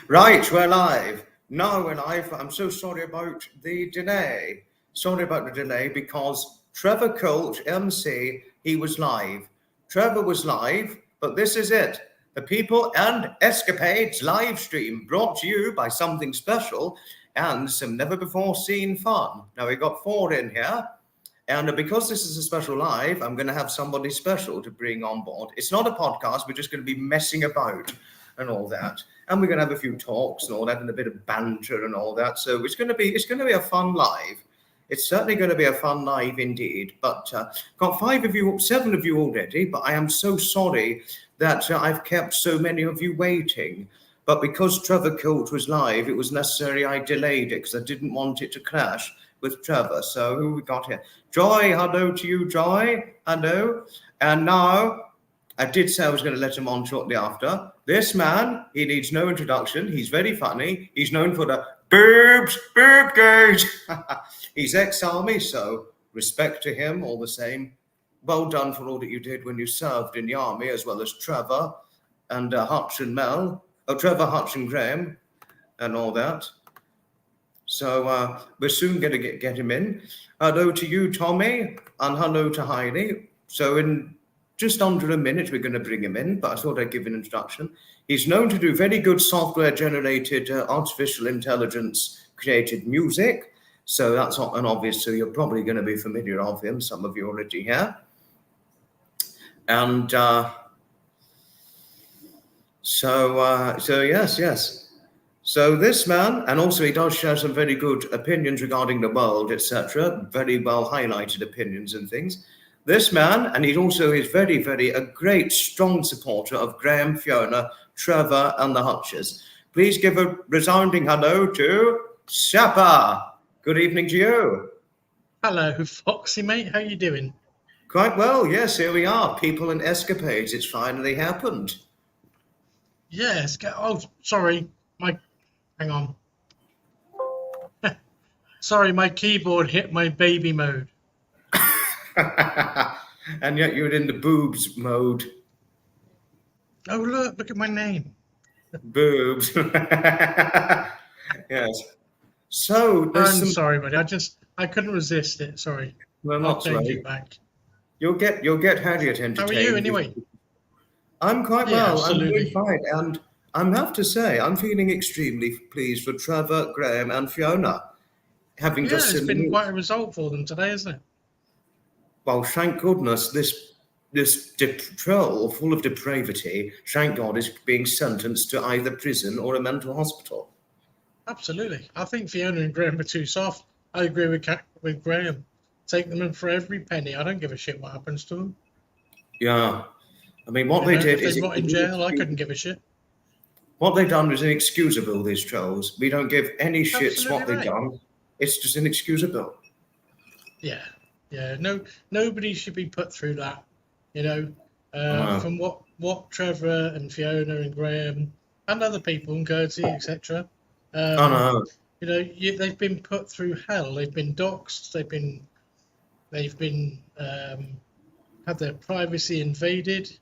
Right, we're live. Now we're live. I'm so sorry about the delay. Sorry about the delay because Trevor Colt, MC, he was live. Trevor was live, but this is it. The People and Escapades live stream brought to you by something special and some never before seen fun. Now we got 4 in here. And because this is a special live, I'm going to have somebody special to bring on board. It's not a podcast. We're just going to be messing about and all that. And we're going to have a few talks and all that and a bit of banter and all that. So it's going to be a fun live. It's certainly going to be a fun live indeed. But got 7 of you already. But I am so sorry that I've kept so many of you waiting. But because Trevor Colt was live, it was necessary I delayed it because I didn't want it to clash with Trevor. So who we got here? Joy, hello to you, Joy. Hello. And now, I did say I was going to let him on shortly after. This man, he needs no introduction. He's very funny. He's known for the boob gate. He's ex-army, so respect to him all the same. Well done for all that you did when you served in the army, as well as Trevor and Hutch and Mel. Oh, Trevor, Hutch and Graham and all that. So we're soon going to get him in. Hello to you, Tommy, and hello to Heidi. So in just under a minute, we're going to bring him in, but I thought I'd give an introduction. He's known to do very good software-generated, artificial intelligence-created music. So that's not an obvious, so you're probably going to be familiar of him, some of you already here. And so yes. So this man, and also he does share some very good opinions regarding the world, etc., very well highlighted opinions and things. This man, and he also is very, very a great, strong supporter of Graham, Fiona, Trevor, and the Hutches. Please give a resounding hello to Shappa. Good evening to you. Hello, Foxy, mate. How you doing? Quite well, yes, here we are. People and Escapades. It's finally happened. Yes. Oh, sorry. Hang on. Sorry, my keyboard hit my baby mode. And yet you're in the boobs mode. Oh, look at my name. Boobs. Yes. So I'm sorry, buddy. I couldn't resist it. Sorry. No, I'll not change right. it back. You'll get Harriet entertained. How are you anyway? I'm quite well. Absolutely. I'm doing fine, and I have to say I'm feeling extremely pleased for Trevor, Graham, and Fiona. Having just it's seen been quite a result for them today, isn't it? Well, thank goodness this troll full of depravity, thank God, is being sentenced to either prison or a mental hospital. Absolutely. I think Fiona and Graham are too soft. I agree with Graham. Take them in for every penny. I don't give a shit what happens to them. Yeah. I mean, what they did is... If they're not in jail, I couldn't give a shit. What they've done is inexcusable, these trolls. We don't give any shits what they've done. It's just inexcusable. Yeah. No, nobody should be put through that. From what Trevor and Fiona and Graham and other people and Gertie, etc. They've been put through hell. They've been doxxed. They've been had their privacy invaded.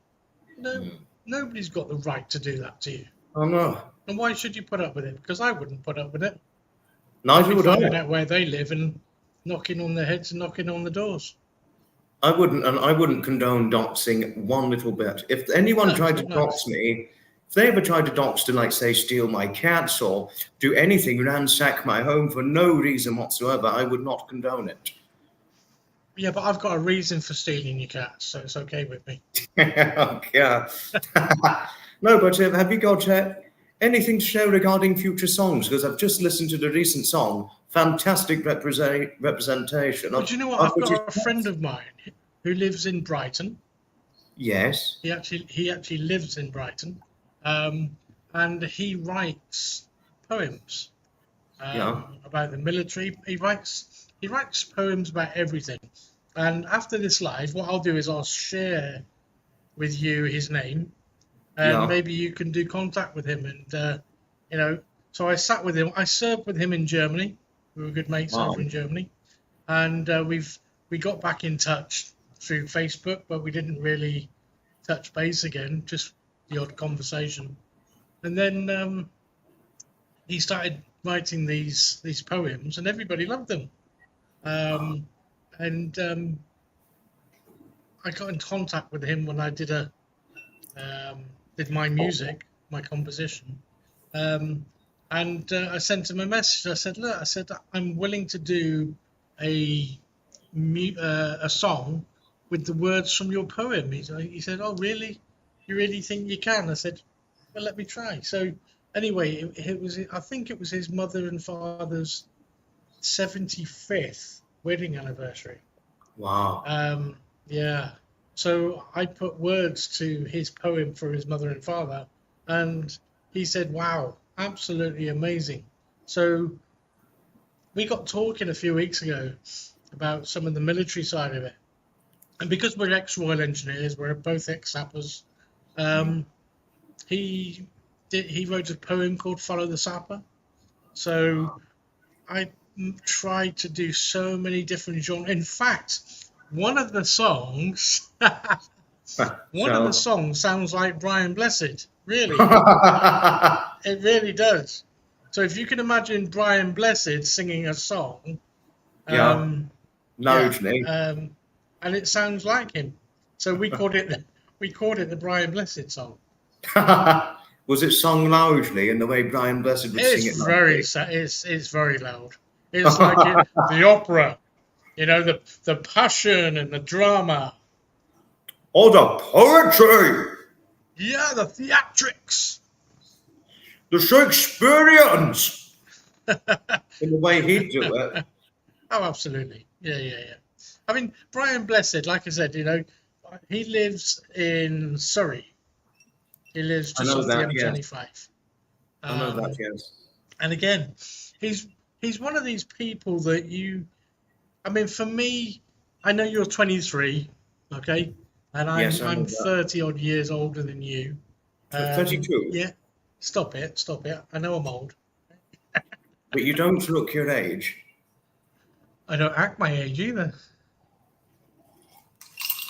Nobody's got the right to do that to you. Oh no. And why should you put up with it? Because I wouldn't put up with it. Neither would I. Finding out where they live and knocking on their heads and knocking on the doors. I wouldn't, and I wouldn't condone doxing one little bit. If anyone tried to dox me, if they ever tried to dox to, like, say, steal my cats or do anything, ransack my home for no reason whatsoever, I would not condone it. Yeah, but I've got a reason for stealing your cats, so it's okay with me. Yeah. No, but have you got anything to share regarding future songs? Because I've just listened to the recent song. Fantastic representation. But you know what? I've got a friend of mine who lives in Brighton. Yes. He actually lives in Brighton, and he writes poems about the military. He writes poems about everything. And after this live, what I'll do is I'll share with you his name, and maybe you can do contact with him. And so I sat with him. I served with him in Germany. We were good mates over in Germany, and we got back in touch through Facebook, but we didn't really touch base again. Just the odd conversation, and then he started writing these poems, and everybody loved them. And I got in contact with him when I did my music, my composition, and I sent him a message. I said, "Look, I said I'm willing to do a song with the words from your poem." He said, "Oh, really? You really think you can?" I said, "Well, let me try." So anyway, it was, I think it was his mother and father's 75th wedding anniversary. Wow. Yeah. So I put words to his poem for his mother and father, and he said, "Wow, absolutely amazing." So we got talking a few weeks ago about some of the military side of it. And because we're ex-Royal Engineers, we're both ex-sappers, he wrote a poem called Follow the Sapper. So I tried to do so many different genres. In fact, one of the songs sounds like Brian Blessed. Really. It really does. So if you can imagine Brian Blessed singing a song, Loudly. and it sounds like him. So we called it the Brian Blessed song. Was it sung loudly in the way Brian Blessed would sing it? It's very loud. It's like the opera, the passion and the drama. Oh, the poetry! Yeah, the theatrics. The Shakespeareans! In the way he'd do it. Oh, absolutely. Yeah. I mean, Brian Blessed, like I said, he lives in Surrey. He lives just off the M25. Yes. I know that, yes. And again, he's one of these people that for me, I know you're 23, okay? And I'm 30 odd years older than you. 32? Yeah. Stop it. I know I'm old. But you don't look your age. I don't act my age either.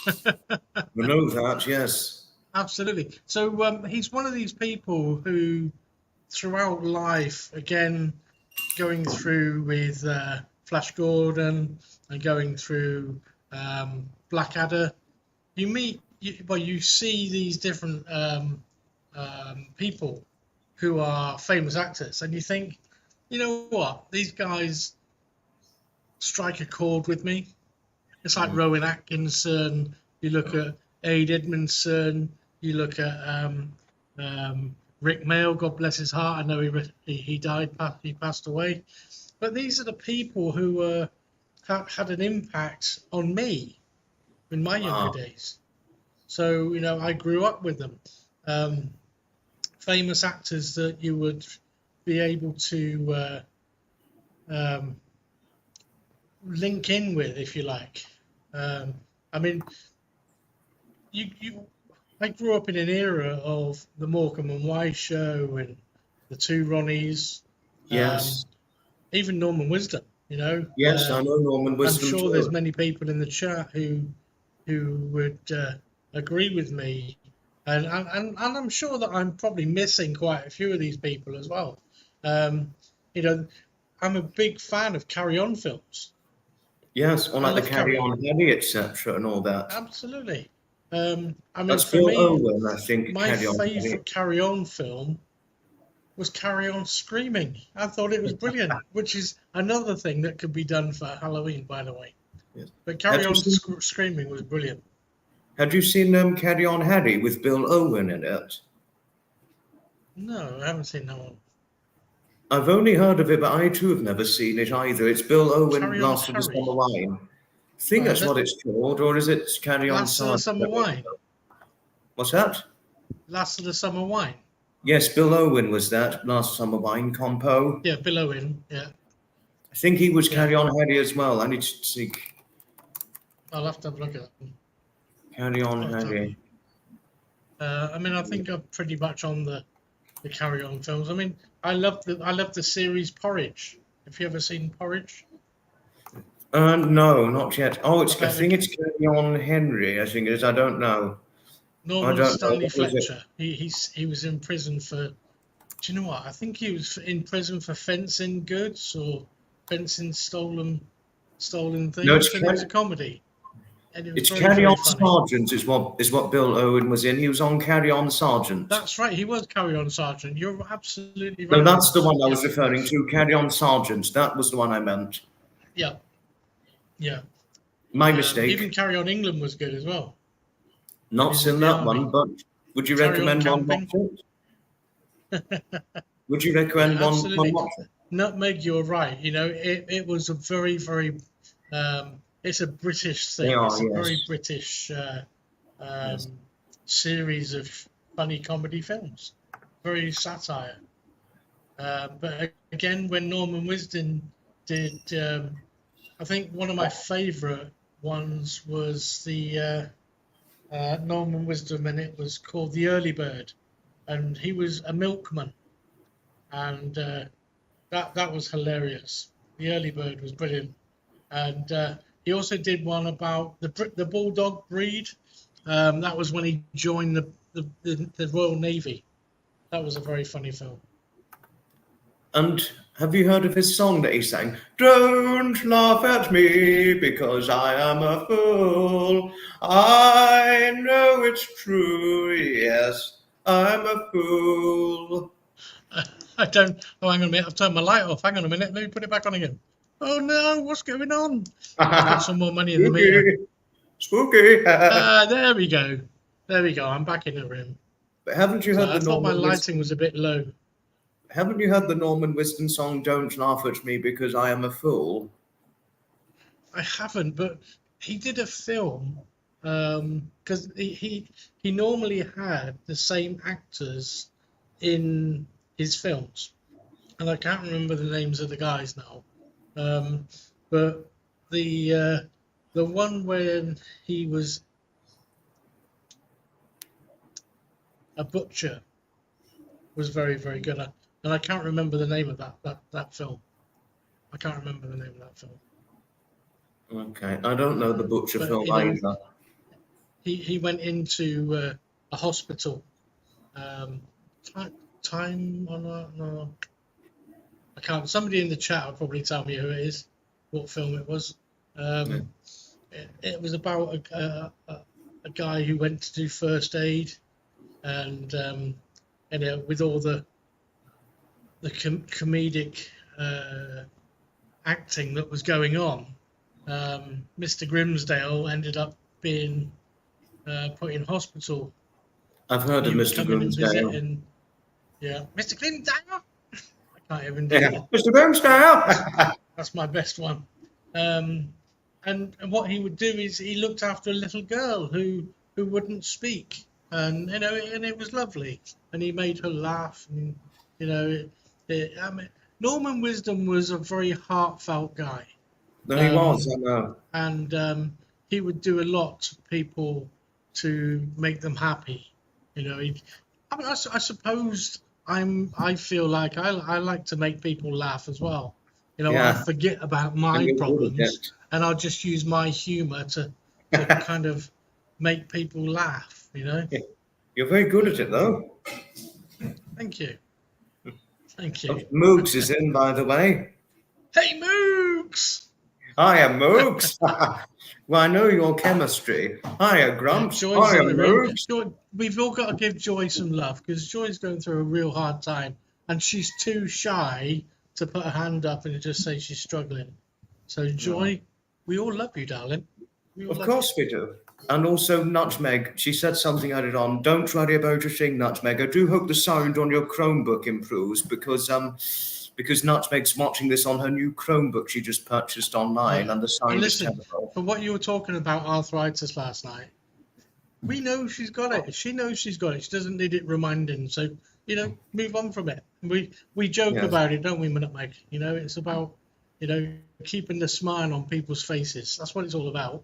I know that, yes. Absolutely. So he's one of these people who, throughout life, again, going through with Flash Gordon and going through Blackadder, you see these different people who are famous actors, and you think, you know what, these guys strike a chord with me. It's like Rowan Atkinson. You look at Aid Edmondson. You look at Rick Mail. God bless his heart. I know he died. He passed away. But these are the people who had an impact on me in my younger days. So I grew up with them. Famous actors that you would be able to link in with, if you like. I grew up in an era of the Morecambe and Wise show and the Two Ronnies. Yes. Even Norman Wisdom, Yes, I know Norman Wisdom. I'm sure there's many people in the chat who would agree with me. And I'm sure that I'm probably missing quite a few of these people as well. I'm a big fan of Carry On films. Yes, or like the Carry On Harry, etc., and all that. Absolutely. That's Bill Owen, I think. My favourite Carry On film was Carry On Screaming. I thought it was brilliant, which is another thing that could be done for Halloween, by the way. Yes. But Carry On Screaming was brilliant. Had you seen Carry On Harry with Bill Owen in it? No, I haven't seen that one. I've only heard of it, but I too have never seen it either. It's Bill Owen, Last of the Summer Wine. I think that's what it's called, or is it Carry On Last of the Summer Wine? What's that? Last of the Summer Wine. Yes, Bill Owen was that, Last Summer Wine compo. Yeah, Bill Owen, yeah. I think he was Carry On Harry as well. I need to see. I'll have to have a look at that one. Carry On Harry. I think I'm pretty much on the Carry On films. I love the series Porridge. Have you ever seen Porridge? No, not yet. Oh, I think it's Carry On Henry. I think it is. I don't know. Norman Stanley Fletcher. He was in prison for Do you know what? I think he was in prison for fencing goods or fencing stolen No, things, and it was a comedy. And it was it's very, Carry very On funny. Sergeant is what Bill Owen was in. He was on Carry On Sergeant. That's right. He was Carry On Sergeant. You're absolutely No, right. that's the one I Yeah. was referring to. Carry On Sergeant. That was the one I meant. Yeah. Yeah. My mistake. Even Carry On England was good as well. Not He's seen in the that army. one, but would you Carry On recommend one Camping. watch it? Would you recommend one Absolutely. watch it? Nutmeg, you're right. You know, it was a very, very. It's a British thing. Yeah, It's a yes. very British Yes. series of funny comedy films. Very satire. But again, when Norman Wisdom did, I think one of my favourite ones was the Norman Wisdom, and it was called The Early Bird, and he was a milkman, and that was hilarious. The Early Bird was brilliant, and he also did one about the bulldog breed. That was when he joined the Royal Navy. That was a very funny film. And have you heard of his song that he sang? Don't laugh at me because I am a fool. I know it's true. Yes, I'm a fool. I don't. Oh, hang on a minute. I've turned my light off. Hang on a minute. Let me put it back on again. Oh no! What's going on? I've got some more money in the meter. Spooky. There we go. There we go. I'm back in the room. But haven't you So heard I the thought my Norman lighting was a bit low. Haven't you heard the Norman Wisdom song "Don't Laugh at Me Because I Am a Fool"? I haven't, but he did a film because he normally had the same actors in his films, and I can't remember the names of the guys now. But the one when he was a butcher was very, very good, and I can't remember the name of that film. I can't remember the name of that film. Okay, I don't know the butcher But, film you know, either. He went into a hospital. Time on no, I can't. Somebody in the chat will probably tell me who it is, what film it was. It was about a guy who went to do first aid, and with all the comedic acting that was going on, Mr. Grimsdale ended up being put in hospital. I've heard of Mr. Grimsdale. Yeah, Mr. Grimsdale. I can't even do it. Mr. Grimsdale. That's my best one. And what he would do is he looked after a little girl who wouldn't speak, and and it was lovely, and he made her laugh, and I mean, Norman Wisdom was a very heartfelt guy. No, he was. I know. And he would do a lot to people to make them happy. I suppose I feel like I like to make people laugh as well. I forget about my problems, and I'll just use my humour to kind of make people laugh. You're very good at it, though. Thank you. Thank you. Moogs is in, by the way. Hey, Moogs! Hiya, Moogs. Well, I know your chemistry. Hiya, Grumps. Joy's in the room. Joy, we've all got to give Joy some love because Joy's going through a real hard time, and she's too shy to put her hand up and just say she's struggling. So, Joy, we all love you, darling. Of course we do. And also Nutmeg. She said something added on. Don't worry about a thing, Nutmeg. I do hope the sound on your Chromebook improves because Nutmeg's watching this on her new Chromebook she just purchased online, and the sound is terrible. For what you were talking about arthritis last night, we know she's got it. She knows she's got it. She doesn't need it reminding. So, move on from it. We joke about it, don't we, Nutmeg? It's about, keeping the smile on people's faces. That's what it's all about.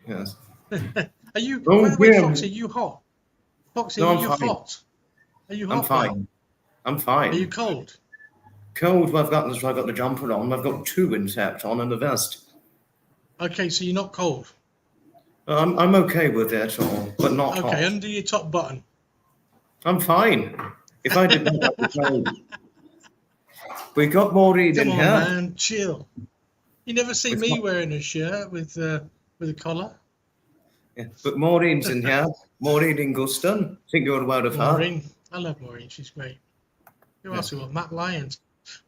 Yes. Are you, by the way, Foxy, are you hot? Foxy, No, are you fine. hot? Are you hot? I'm fine. I'm fine. Are you cold? Cold, well, I've got the jumper on. I've got 2 intact on and the vest. Okay, so you're not cold. I'm okay with it all, but not hot. Okay, under your top button. I'm fine. If I did not have the clothes. We got Maureen Come in on, here. man, chill. You never see We've me got- wearing a shirt with a collar. Yeah, but Maureen's in here. Maureen Ingleton. I think you're aware of her. Maureen, I love Maureen. She's great. Who else? We got Matt Lyons.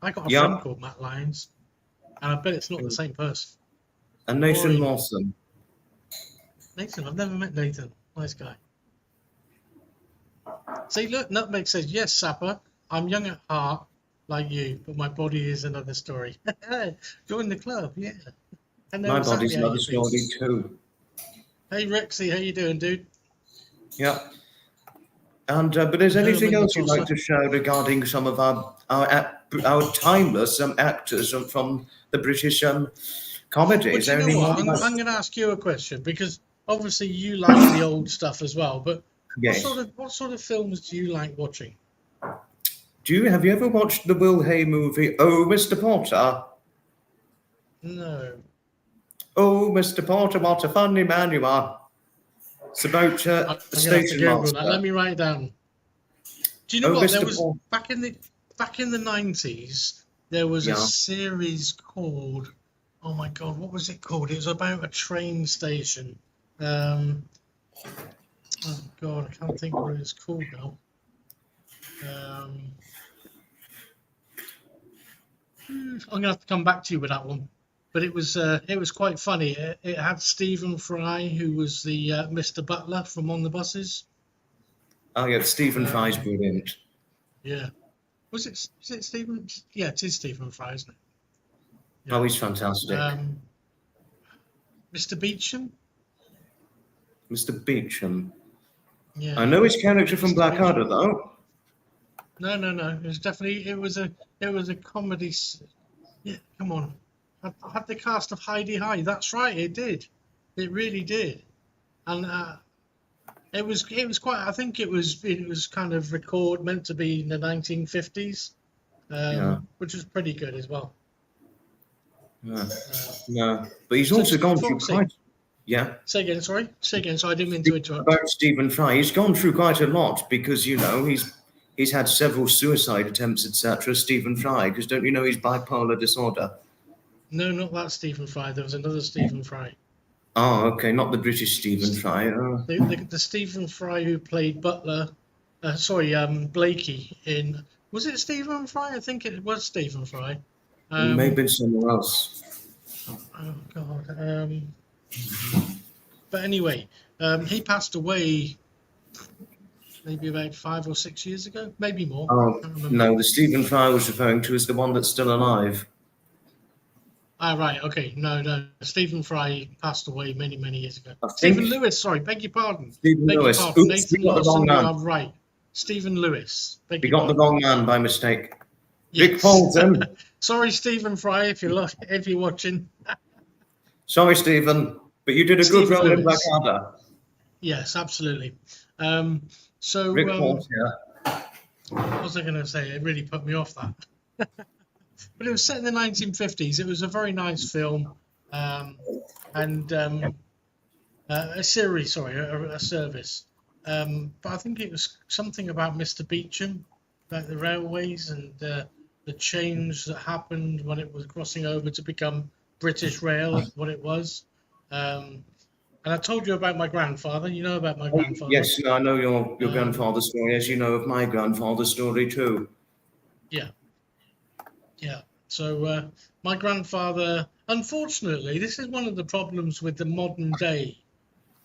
I got a Yeah. friend called Matt Lyons, and I bet it's not the same person. And Nathan Maureen. Lawson. Nathan, I've never met Nathan. Nice guy. See, look, Nutmeg says, yes, Sapper, I'm young at heart, like you, but my body is another story. Join the club, yeah. I know My exactly body's how another you feel. story too. Hey, Rexy, how you doing, dude? Yeah. And but is anything Herman else you'd like Tosser. to share regarding some of our timeless actors from the British comedy? But Is you there know any what? more? I'm going to ask you a question, because obviously you like the old stuff as well, but Yes. what sort of films do you like watching? Have you ever watched the Will Hay movie, Oh, Mr. Porter? No. Oh, Mr. Porter, what a funny man you are. It's about I'm a going to have to station Google master. that. Let me write it down. Do you know Oh, what? There Mr. was Paul. back in the 90s. There was Yeah. a series called, oh my God, what was it called? It was about a train station. Oh God, I can't think what it's called now. I'm gonna have to come back to you with that one. But it was quite funny. It had Stephen Fry, who was the Mr. Butler from On the Buses. Oh, yeah, Stephen Fry's brilliant. Yeah. Is it Stephen? Yeah, it is Stephen Fry, isn't it? Yeah. Oh, he's fantastic. Mr. Beecham. Mr. Beecham. Yeah. I know his character from Mr. Blackadder, though. No. It was definitely it was a comedy. Yeah, come on. I had the cast of Heidi High. That's right, it did. It really did. And it was quite. I think it was kind of meant to be in the 1950s, which was pretty good as well. No, but he's also gone through Foxy. quite. Yeah. Say again, sorry. Say again. So I didn't mean to interrupt. About Stephen Fry, he's gone through quite a lot because he's had several suicide attempts, etc. Stephen Fry, because don't you know he's bipolar disorder? No, not that Stephen Fry. There was another Stephen Fry. Oh, okay, not the British Stephen Fry. The Stephen Fry who played Butler, Blakey in. Was it Stephen Fry? I think it was Stephen Fry. Maybe somewhere else. Oh God. But anyway, he passed away maybe about 5 or 6 years ago, maybe more. Oh, no, the Stephen Fry I was referring to is the one that's still alive. Ah, right. Okay. No. Stephen Fry passed away many, many years ago. I think- Stephen Lewis. Sorry, beg your pardon. Stephen Beg Lewis. your pardon. Oops, Nathan we got the wrong Lawson, you man. are right. Stephen Lewis. We got the wrong man by mistake. Yes. Rick Paulton. Sorry, Stephen Fry, if you're watching. Sorry, Stephen, but you did a good Stephen role in Lewis. Blackadder. Yes, absolutely. So Rick Paulton, yeah. what was I going to say? It really put me off that. But it was set in the 1950s. It was a very nice film, and a series. Sorry, a service. But I think it was something about Mr. Beecham, about the railways and the change that happened when it was crossing over to become British Rail, what it was. And I told you about my grandfather. You know about my grandfather. Yes, I know your grandfather's story, as you know of my grandfather's story too. Yeah. So my grandfather, unfortunately, this is one of the problems with the modern day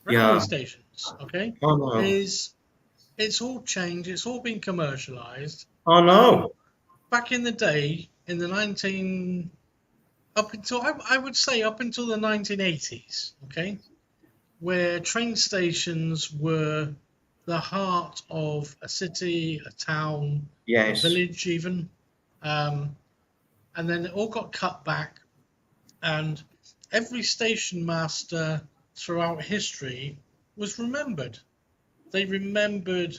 railway stations. Okay, Oh no. is it's all changed. It's all been commercialized. Oh no. Back in the day, in the I would say up until the 1980s. Okay, where train stations were the heart of a city, a town, Yes. a village, even. And then it all got cut back, and every station master throughout history was remembered. They remembered,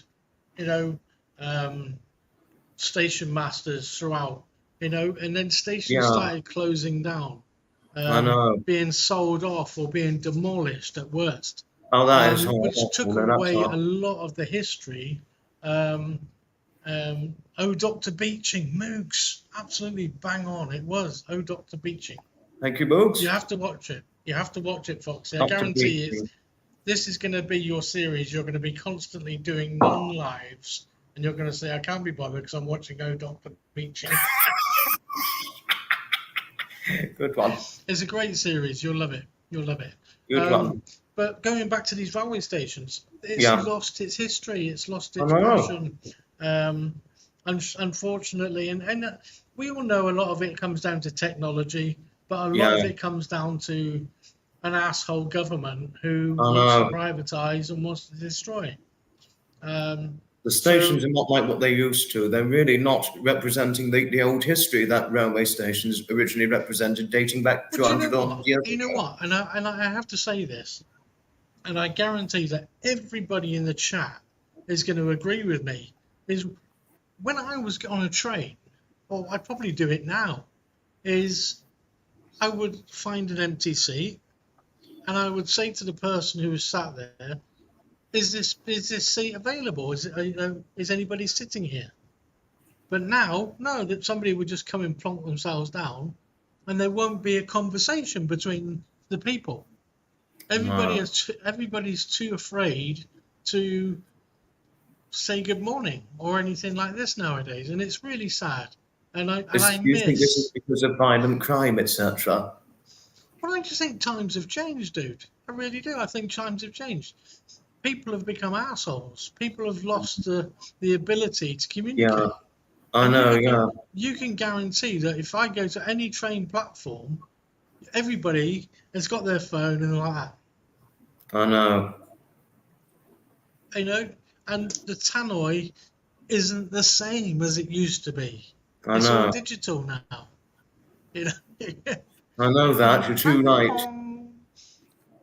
station masters throughout, and then stations started closing down, I know. being sold off or being demolished at worst. Oh, that is Which horrible. took No, that's away horrible. a lot of the history. Oh, Dr. Beeching, Moogs, absolutely bang on. It was Oh, Dr. Beeching. Thank you, Boogs. You have to watch it. You have to watch it, Foxy. I Dr. guarantee Beeching. this is going to be your series. You're going to be constantly doing non-lives, and you're going to say, I can't be bothered because I'm watching Oh, Dr. Beeching. Good one. It's a great series. You'll love it. You'll love it. Good one. But going back to these railway stations, it's lost its history. It's lost its passion. Unfortunately, and we all know a lot of it comes down to technology, but a lot of it comes down to an asshole government who wants to privatise and wants to destroy. The stations are not like what they used to. They're really not representing the old history that railway stations originally represented, dating back 200 years ago. You know what? And I have to say this, and I guarantee that everybody in the chat is going to agree with me, is when I was on a train, or I'd probably do it now, is I would find an empty seat and I would say to the person who was sat there, is this seat available? Is anybody sitting here? But now, no, that somebody would just come and plonk themselves down and there won't be a conversation between the people. Everybody's too afraid to say good morning or anything like this nowadays, and it's really sad. And I you think this is because of violent crime, etc.? Well, I just think times have changed, dude. I really do. I think times have changed. People have become assholes. People have lost the ability to communicate. Yeah, I know. You can guarantee that if I go to any train platform, everybody has got their phone and like that. I know. You know, and the tannoy isn't the same as it used to be. It's all digital now. You know. I know that. You're too right.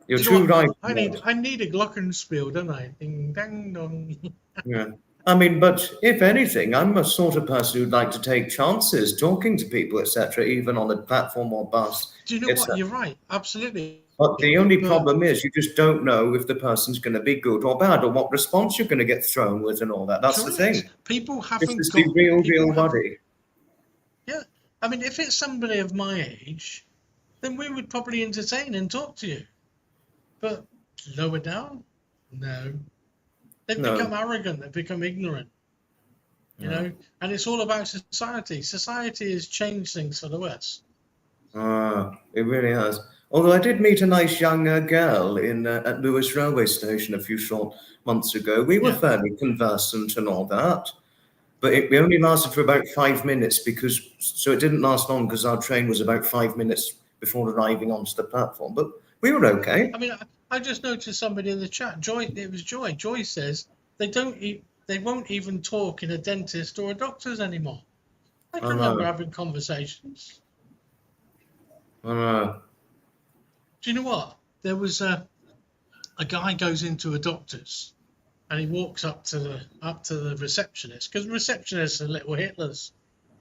You're too right. I need a glockenspiel, don't I? Ding dang dong. Yeah. I mean, but if anything, I'm a sort of person who'd like to take chances talking to people, etc., even on a platform or bus. Do you know what? You're right. Absolutely. But the only problem is you just don't know if the person's going to be good or bad or what response you're going to get thrown with and all that. That's the thing. People haven't got the real body. Yeah. I mean, if it's somebody of my age, then we would probably entertain and talk to you. But lower down? No. They've become arrogant. They've become ignorant. You know? And it's all about society. Society has changed things for the worse. It really has. Although I did meet a nice young girl at Lewis railway station a few short months ago. We were fairly conversant and all that. But we only lasted for about 5 minutes so it didn't last long because our train was about 5 minutes before arriving onto the platform. But we were okay. I mean, I just noticed somebody in the chat. Joy, it was Joy. Joy says they won't even talk in a dentist or a doctor's anymore. I can remember having conversations. Do you know what? There was a guy goes into a doctor's and he walks up to the receptionist, because receptionists are little Hitlers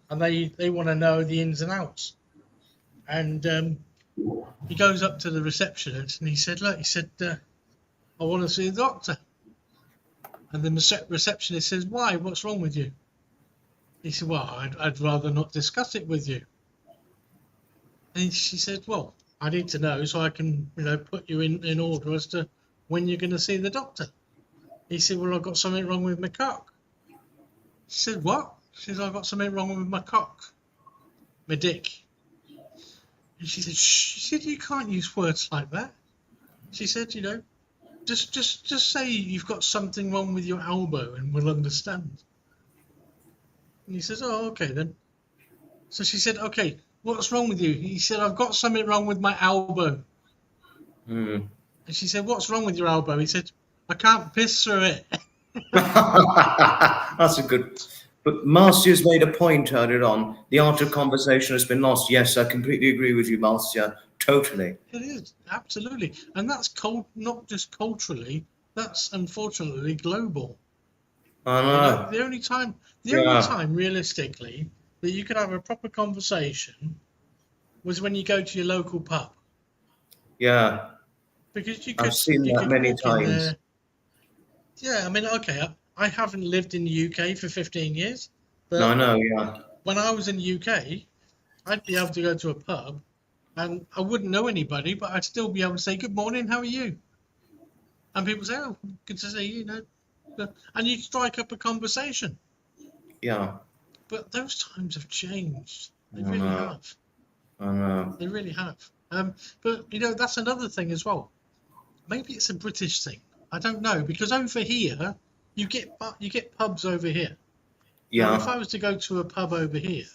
and they want to know the ins and outs. And he goes up to the receptionist and he said, look, I want to see a doctor. And the receptionist says, why? What's wrong with you? He said, well, I'd rather not discuss it with you. And she said, well, I need to know so I can, put you in order as to when you're going to see the doctor. He said, well, I've got something wrong with my cock. She said, what? She said, I've got something wrong with my cock. My dick. And she said, you can't use words like that. She said, just say you've got something wrong with your elbow and we'll understand. And he says, oh, okay then. So she said, okay, what's wrong with you? He said, I've got something wrong with my elbow. And she said, what's wrong with your elbow? He said, I can't piss through it. That's a good... But Marcia's made a point earlier on. The art of conversation has been lost. Yes, I completely agree with you, Marcia. Totally. It is, absolutely. And that's not just culturally, that's unfortunately global. I know. The only time realistically that you could have a proper conversation was when you go to your local pub. Yeah. Because I've seen that many times. Yeah, I mean, okay, I haven't lived in the UK for 15 years, but No, I know, yeah. when I was in the UK, I'd be able to go to a pub and I wouldn't know anybody, but I'd still be able to say, "Good morning, how are you?" And people say, "Oh, good to see you," and you'd strike up a conversation. Yeah. But those times have changed. They I really know. have. I know. They really have. But that's another thing as well. Maybe it's a British thing. I don't know, because over here you get pubs over here. Now, if I Yeah. was to go to a pub over here,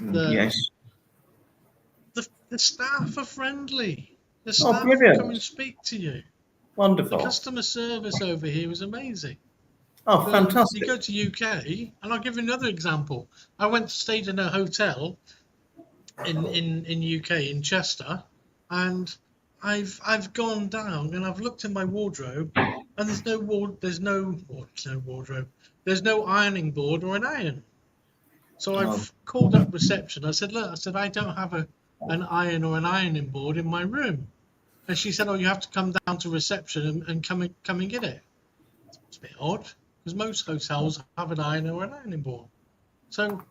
Yes. the staff are friendly. The Oh, staff will come brilliant. and speak to you. The Wonderful. customer service over here is amazing. Oh, But you fantastic. go to UK, and I'll give you another example. I stayed in a hotel in UK in Chester, and I've gone down and I've looked in my wardrobe, and there's no wardrobe. There's no ironing board or an iron. So I've called up reception. I said, "Look," I said, "I don't have an iron or an ironing board in my room." And she said, "Oh, you have to come down to reception and come and get it." It's a bit odd, because most hotels have an iron or an ironing board. So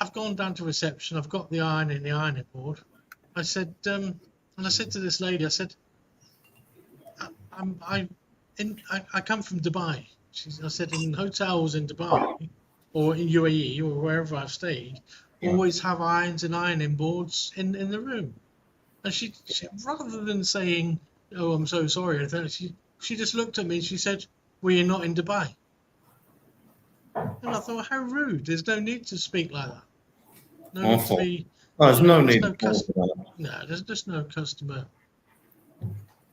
I've gone down to reception. I've got the ironing board. I said, and I said to this lady, I said, I come from Dubai. I said, in hotels in Dubai or in UAE or wherever I've stayed, always have irons and ironing boards in the room. And she rather than saying, "Oh, I'm so sorry," she just looked at me and she said, "Well, you're not in Dubai." And I thought, how rude. There's no need to speak like that. No need to Awful. be. There's no there's need no for that. No, there's just no customer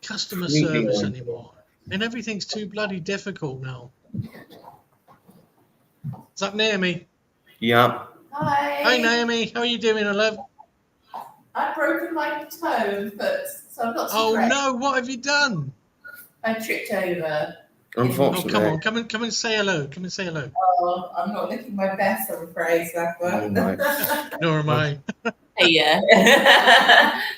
Completely service right. anymore. And everything's too bloody difficult now. Is that Naomi? Yeah. Hi, Naomi. How are you doing, love? I've broken my toe and foot, so I've got some Oh break. no! What have you done? I tripped over. Oh, Unfortunately. come on! Come and say hello. Come and say hello. Oh, I'm not looking my best, I'm afraid, Oh, Zaffa. my. Nor am I. Hey, yeah.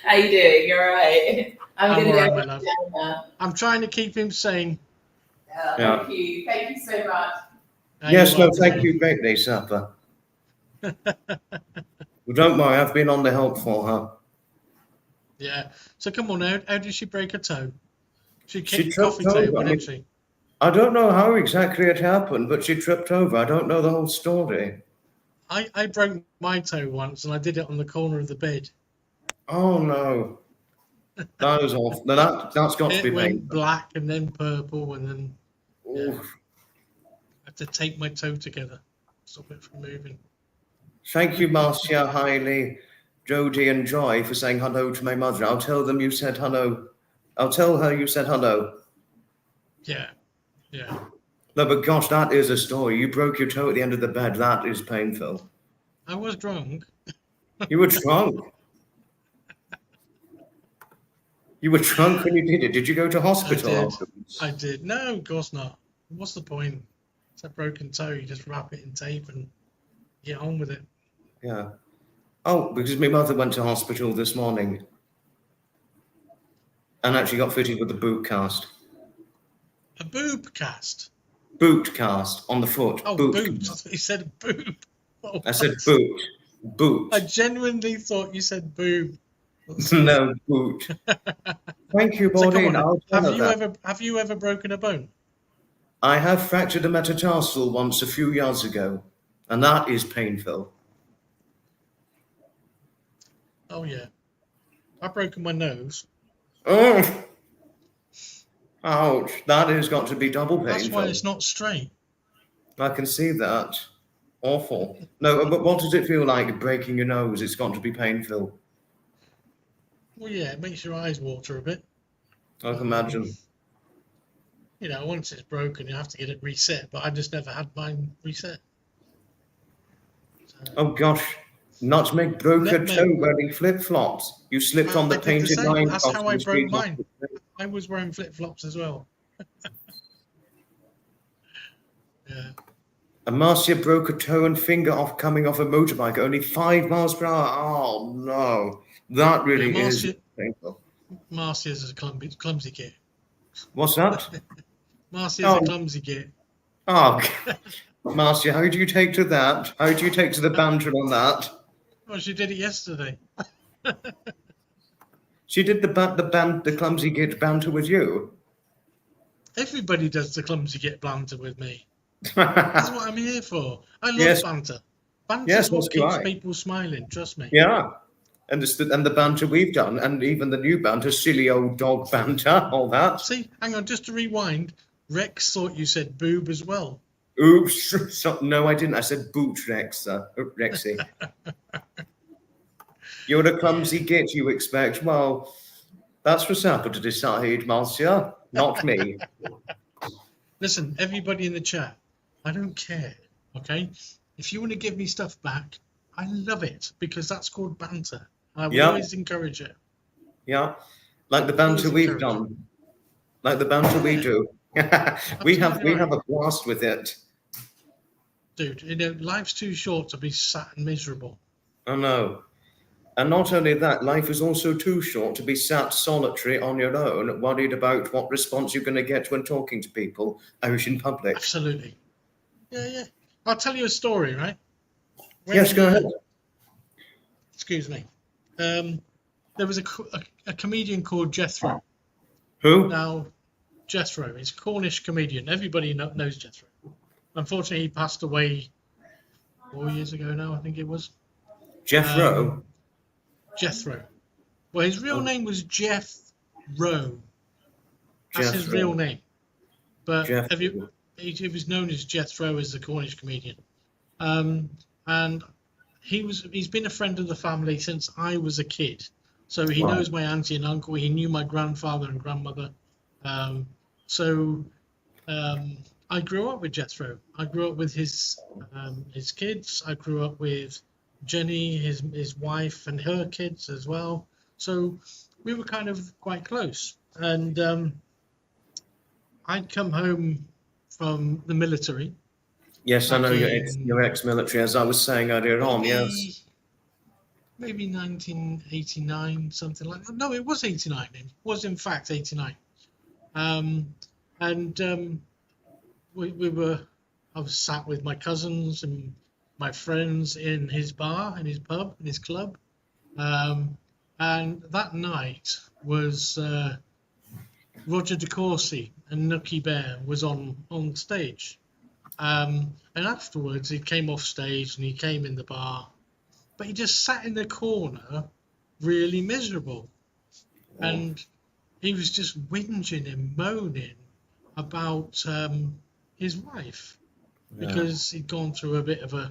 How you doing? You're right. I'm I'm gonna all right, go my love. down now. I'm trying to keep him sane. Yeah. Thank you. Thank you so much. Yes, You're no, welcome, thank love. you greatly, Sapper. Well, don't worry, I've been on the help for her. Yeah. So come on, how did she break her toe? She She kicked tripped coffee table, over. didn't she? I don't know how exactly it happened, but she tripped over. I don't know the whole story. I broke my toe once, and I did it on the corner of the bed. Oh, no. That was awful. Now that's got to It be went painful. black and then purple, and then yeah. Oof. I had to tape my toe together, stop it from moving. Thank you, Marcia, Hailey, Jodie, and Joy for saying hello to my mother. I'll tell them you said hello. I'll tell her you said hello. Yeah. No, but gosh, that is a story. You broke your toe at the end of the bed. That is painful. I was drunk. You were drunk. You were drunk when you did it. Did you go to hospital? I did. afterwards? I did. No, of course not. What's the point? It's a broken toe. You just wrap it in tape and get on with it. Yeah. Oh, because my mother went to hospital this morning and actually got fitted with a boot cast. A boob cast. Boot cast on the foot. Oh, boot. boot. Cast. You said boob. Oh, I said what? boot. Boot. I genuinely thought you said boob. No, boot. Thank you, So come Maureen. on. I'll tell her that. Have you ever broken a bone? I have fractured a metatarsal once a few years ago, and that is painful. Oh yeah. I've broken my nose. Oh, ouch! That has got to be double painful. That's why it's not straight. I can see that. Awful. No, but what does it feel like breaking your nose? It's got to be painful. Well, yeah, it makes your eyes water a bit. I can imagine. Once it's broken, you have to get it reset. But I just never had mine reset. So, Oh gosh, Nutmeg broke her Nutmeg. toe wearing flip-flops. You slipped on the I did the painted same. line. That's across how I the broke street. mine. I was wearing flip-flops as well. Yeah. And Marcia broke her toe and finger off coming off a motorbike, only 5 miles per hour. Oh no, that really Yeah, is painful. Marcia's a clumsy git. What's that? Marcia's Oh. a clumsy git. Oh, Marcia, how do you take to that? How do you take to the banter on that? Well, she did it yesterday. She did the clumsy git banter with you. Everybody does the clumsy get banter with me. That's what I'm here for. I love Yes. banter. Banter's Yes, what so do keeps I. people smiling. Trust me. Yeah. And the banter we've done, and even the new banter, silly old dog banter, all that. See, hang on, just to rewind. Rex thought you said boob as well. Oops. No, I didn't. I said boot, Rexy. You're the clumsy git you expect. Well, that's for Sapper to decide, Marcia, not me. Listen, everybody in the chat, I don't care, okay? If you want to give me stuff back, I love it because that's called banter. I will always encourage it. Yeah, like the banter we've done, like the banter we do. we have a blast with it. Dude, you know, life's too short to be sat and miserable. I know. And not only that, life is also too short to be sat solitary on your own, worried about what response you're going to get when talking to people out in public. Absolutely. Yeah. I'll tell you a story, right? Yes, go ahead. Excuse me. There was a comedian called Jethro. Who? Now, Jethro is a Cornish comedian. Everybody knows Jethro. Unfortunately, he passed away 4 years ago now, I think it was. Jethro? Jethro. Well, his real name was Jeff Rowe. That's his real name. But he was known as Jethro as the Cornish comedian. And he's been a friend of the family since I was a kid. So he knows my auntie and uncle. He knew my grandfather and grandmother. I grew up with Jethro. I grew up with his kids. I grew up with Jenny, his wife, and her kids as well. So we were kind of quite close. And I'd come home from the military. Yes, I know you're ex-military, as I was saying earlier on, yes. Maybe 1989, something like that. No, it was 89. It was, in fact, 89. I was sat with my cousins and my friends in his bar, in his pub, in his club. And that night was Roger de Courcy and Nookie Bear was on stage. And afterwards, he came off stage and he came in the bar. But he just sat in the corner, really miserable. And he was just whinging and moaning about his wife because he'd gone through a bit of a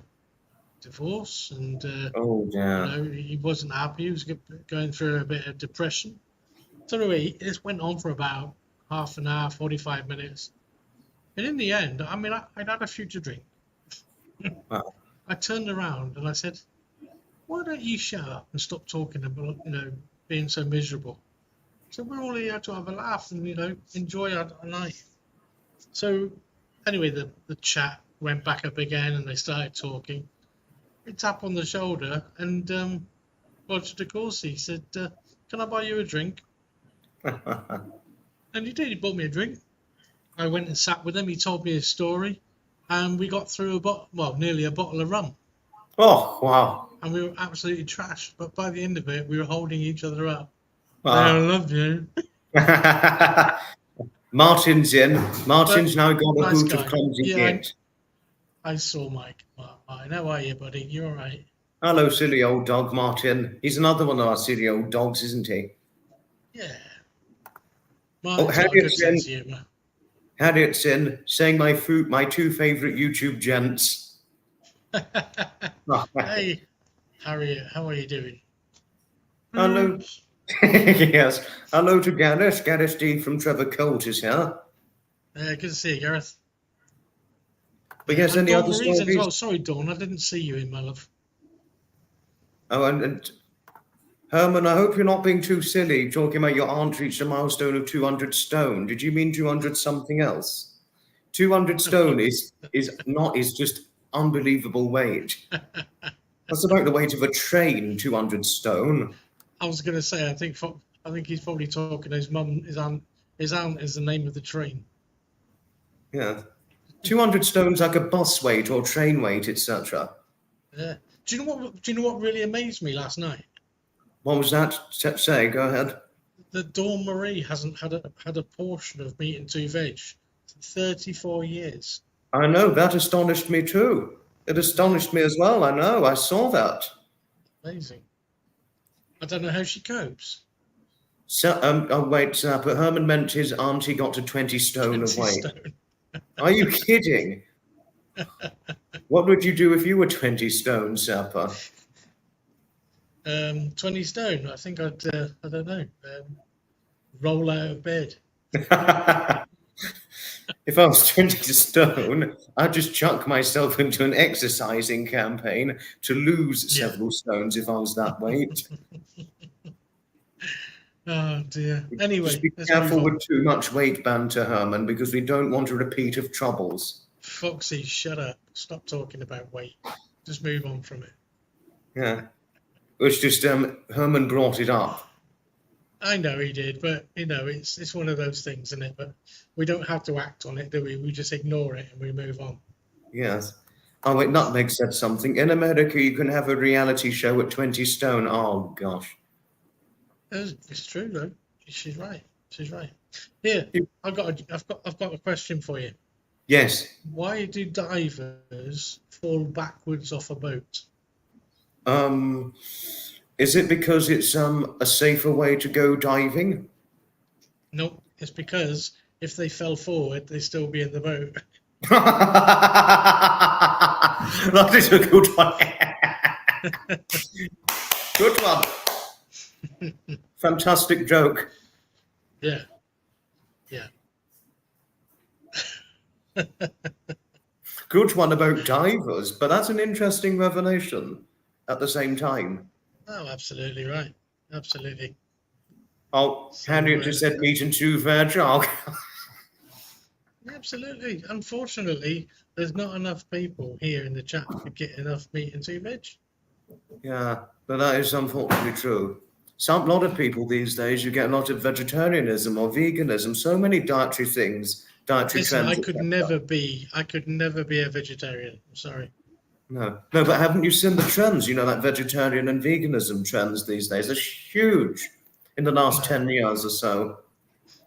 divorce and he wasn't happy. He was going through a bit of depression. So anyway, this went on for about half an hour, 45 minutes. And in the end, I mean, I'd had a few to drink. Wow. I turned around and I said, why don't you shut up and stop talking about, being so miserable? So we're all here to have a laugh and, enjoy our night. So anyway, the chat went back up again and they started talking. We tap on the shoulder and Roger de Courcy said, can I buy you a drink? And he did. He bought me a drink. I went and sat with him. He told me his story. And we got through nearly a bottle of rum. Oh, wow. And we were absolutely trashed. But by the end of it, we were holding each other up. Wow. I love you. Martin's in. Martin's now got a nice hoot guy. of clumsy git. I saw Mike. Martin, how are you, buddy? You all right? Hello, silly old dog, Martin. He's another one of our silly old dogs, isn't he? Yeah. Martin's got a good sense of humour. Harriet's in, saying my two favourite YouTube gents. Hey, Harriet, how are you doing? Hello. Yes. Hello to Gareth. Gareth D from Trevor Colt is here. Good to see you, Gareth. But yes, any other stories? As well. Sorry, Dawn, I didn't see you in, my love. Oh, and Herman, I hope you're not being too silly talking about your aunt reached a milestone of 200 stone. Did you mean 200 something else? 200 stone is just unbelievable weight. That's about the weight of a train, 200 stone. I was going to say, I think he's probably talking. His mum, his aunt is the name of the train. Yeah. 200 stones like a bus weight or train weight, etc. Yeah. Do you know what really amazed me last night? What was that? Say, go ahead. The Dawn Marie hasn't had a portion of meat and 2 veg for 34 years. I know, that astonished me too. It astonished me as well, I know, I saw that. Amazing. I don't know how she copes. So, wait, but Herman meant his auntie got to 20 stone 20 of weight. stone. Are you kidding? What would you do if you were 20 stone, Sapper? 20 stone. I think I'd, I don't know, roll out of bed. If I was 20 stone, I'd just chuck myself into an exercising campaign to lose several stones if I was that weight. Oh dear. Anyway, just be careful with too much weight banter, Herman, because we don't want a repeat of troubles. Foxy, shut up. Stop talking about weight. Just move on from it. Yeah. It's just Herman brought it up. I know he did, but it's one of those things, isn't it? But we don't have to act on it, do we? We just ignore it and we move on. Yes. Oh wait, Nutmeg said something. In America, you can have a reality show at 20 stone. Oh gosh. It's true though. She's right. She's right. Here, I've got a question for you. Yes. Why do divers fall backwards off a boat? Is it because it's a safer way to go diving? Nope. It's because if they fell forward, they'd still be in the boat. That is a good one. Good one. Fantastic joke. Yeah. Yeah. Good one about divers, but that's an interesting revelation at the same time. Oh, absolutely right. Absolutely. Oh, Harriet just said meat and 2 veg. Oh. Absolutely. Unfortunately, there's not enough people here in the chat to get enough meat and 2 veg. Yeah, but that is unfortunately true. A lot of people these days, you get a lot of vegetarianism or veganism, so many dietary things, dietary Listen, trends. I could never be a vegetarian. I'm sorry. No, but haven't you seen the trends? You know, like vegetarian and veganism trends these days. They're huge in the last 10 years or so.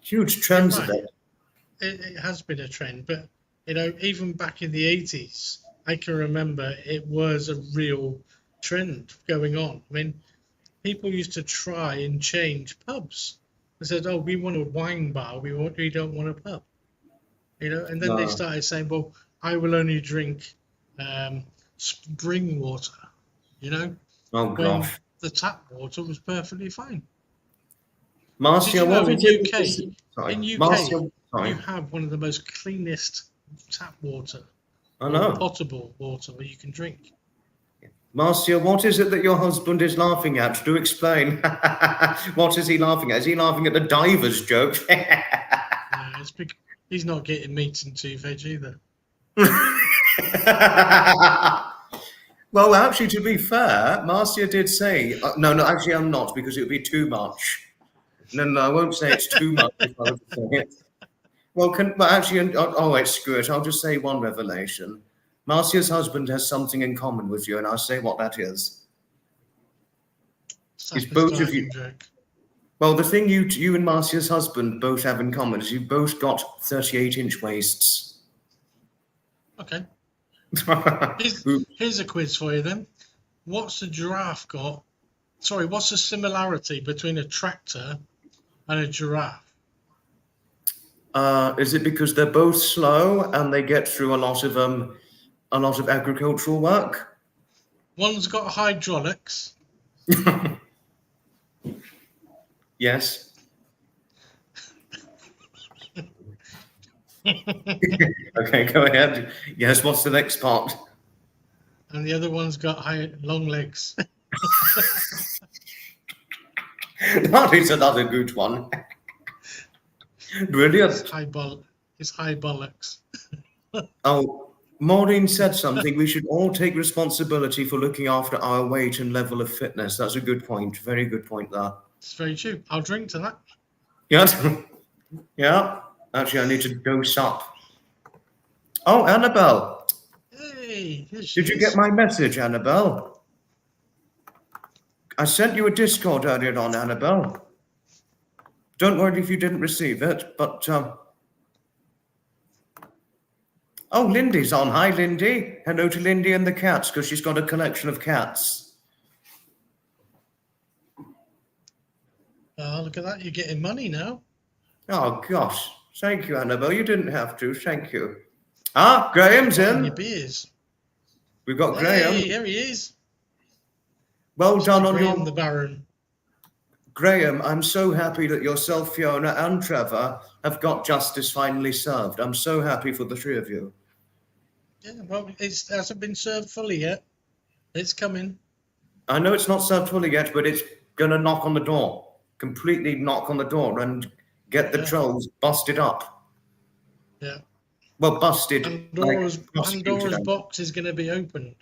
Huge trends of it. It has been a trend, but even back in the 80s, I can remember it was a real trend going on. I mean, people used to try and change pubs. They said, "Oh, we want a wine bar. We don't want a pub." And then they started saying, "Well, I will only drink spring water." Oh when gosh. the tap water was perfectly fine. Marcia, Did you know what in UK, Marcia, you have one of the most cleanest tap water, I know. potable water that you can drink. Marcia, what is it that your husband is laughing at? Do explain. What is he laughing at? Is he laughing at the diver's joke? It's big. He's not getting meat and 2 veg either. Well, actually, to be fair, Marcia did say, no, actually, I'm not, because it would be too much. No, I won't say it's too much if I was to say it. Well, actually, wait, screw it. I'll just say one revelation. Marcia's husband has something in common with you, and I'll say what that is. It's both of you. Joke. Well, the thing you and Marcia's husband both have in common is you've both got 38-inch waists. Okay. Here's a quiz for you then. What's the similarity between a tractor and a giraffe? Is it because they're both slow and they get through a lot of agricultural work? One's got hydraulics. Yes. Okay, go ahead. Yes, what's the next part? And the other one's got long legs. That is another good one. Brilliant. It's high bollocks. Oh, Maureen said something. We should all take responsibility for looking after our weight and level of fitness. That's a good point. Very good point there. It's very true. I'll drink to that. Yes. Yeah. Actually, I need to dose up. Oh, Annabelle. Hey, here she Did you is. get my message, Annabelle? I sent you a Discord earlier on, Annabelle. Don't worry if you didn't receive it, but oh, Lindy's on. Hi, Lindy. Hello to Lindy and the cats, because she's got a collection of cats. Oh, look at that. You're getting money now. Oh, gosh. Thank you, Annabelle. You didn't have to. Thank you. Ah, Graham's Buying your in. beers. We've got Hey, Graham. here he is. Well done on Graham your... the Baron. Graham, I'm so happy that yourself, Fiona, and Trevor have got justice finally served. I'm so happy for the three of you. Yeah, well, it hasn't been served fully yet. It's coming. I know it's not served fully yet, but it's going to knock on the door. Completely knock on the door and get the trolls busted up. Yeah. Well, busted. Pandora's Prosecuted. box is going to be opened.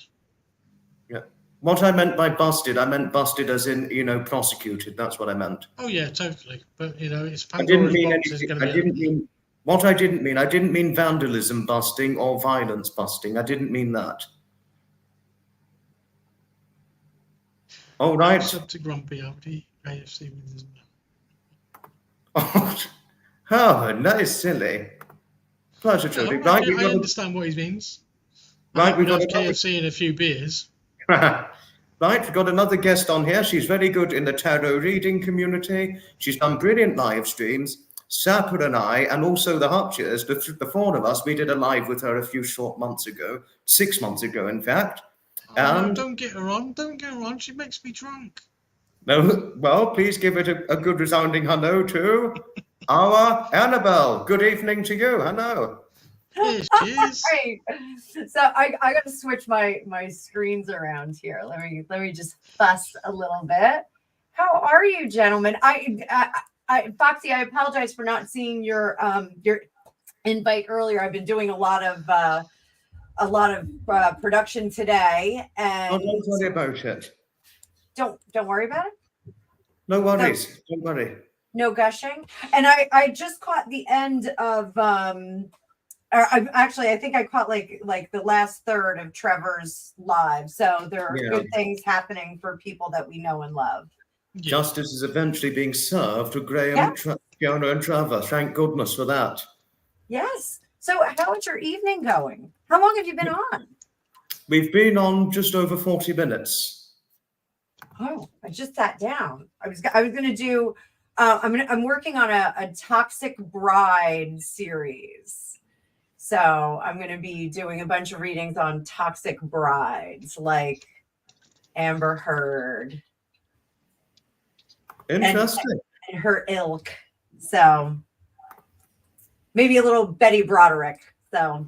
Yeah. What I meant by busted, I meant busted as in, prosecuted. That's what I meant. Oh, yeah, totally. But, it's I didn't Pandora's mean box is anything. going to be opened. What I didn't mean vandalism busting or violence busting. I didn't mean that. All right. Sub to Grumpy Audi, AFC with his Oh, that is silly. Pleasure, Jody. I understand what he means. Right, we've got KFC and a few beers. Right, we've got another guest on here. She's very good in the tarot reading community. She's done brilliant live streams. Sapper and I, and also the Hutchers, the four of us, we did a live with her a few short months ago, 6 months ago, in fact. Oh, don't get her on. Don't get her on. She makes me drunk. No, well, please give it a good resounding hello to our Annabelle. Good evening to you. Hello. Here she is. Right. So I got to switch my screens around here. Let me just fuss a little bit. How are you, gentlemen? Foxy, I apologize for not seeing your invite earlier. I've been doing a lot of production today, and Don't worry about it. Don't worry about it. No worries. Don't worry. No gushing. And I just caught the end of I think I caught like the last third of Trevor's live. So there are good things happening for people that we know and love. Justice is eventually being served to Graham, Fiona, and Trevor. Thank goodness for that. Yes. So how is your evening going? How long have you been on? We've been on just over 40 minutes. Oh, I just sat down. I was going to do. I'm working on a Toxic Bride series. So I'm going to be doing a bunch of readings on toxic brides like Amber Heard. Interesting. And her ilk. So maybe a little Betty Broderick. So.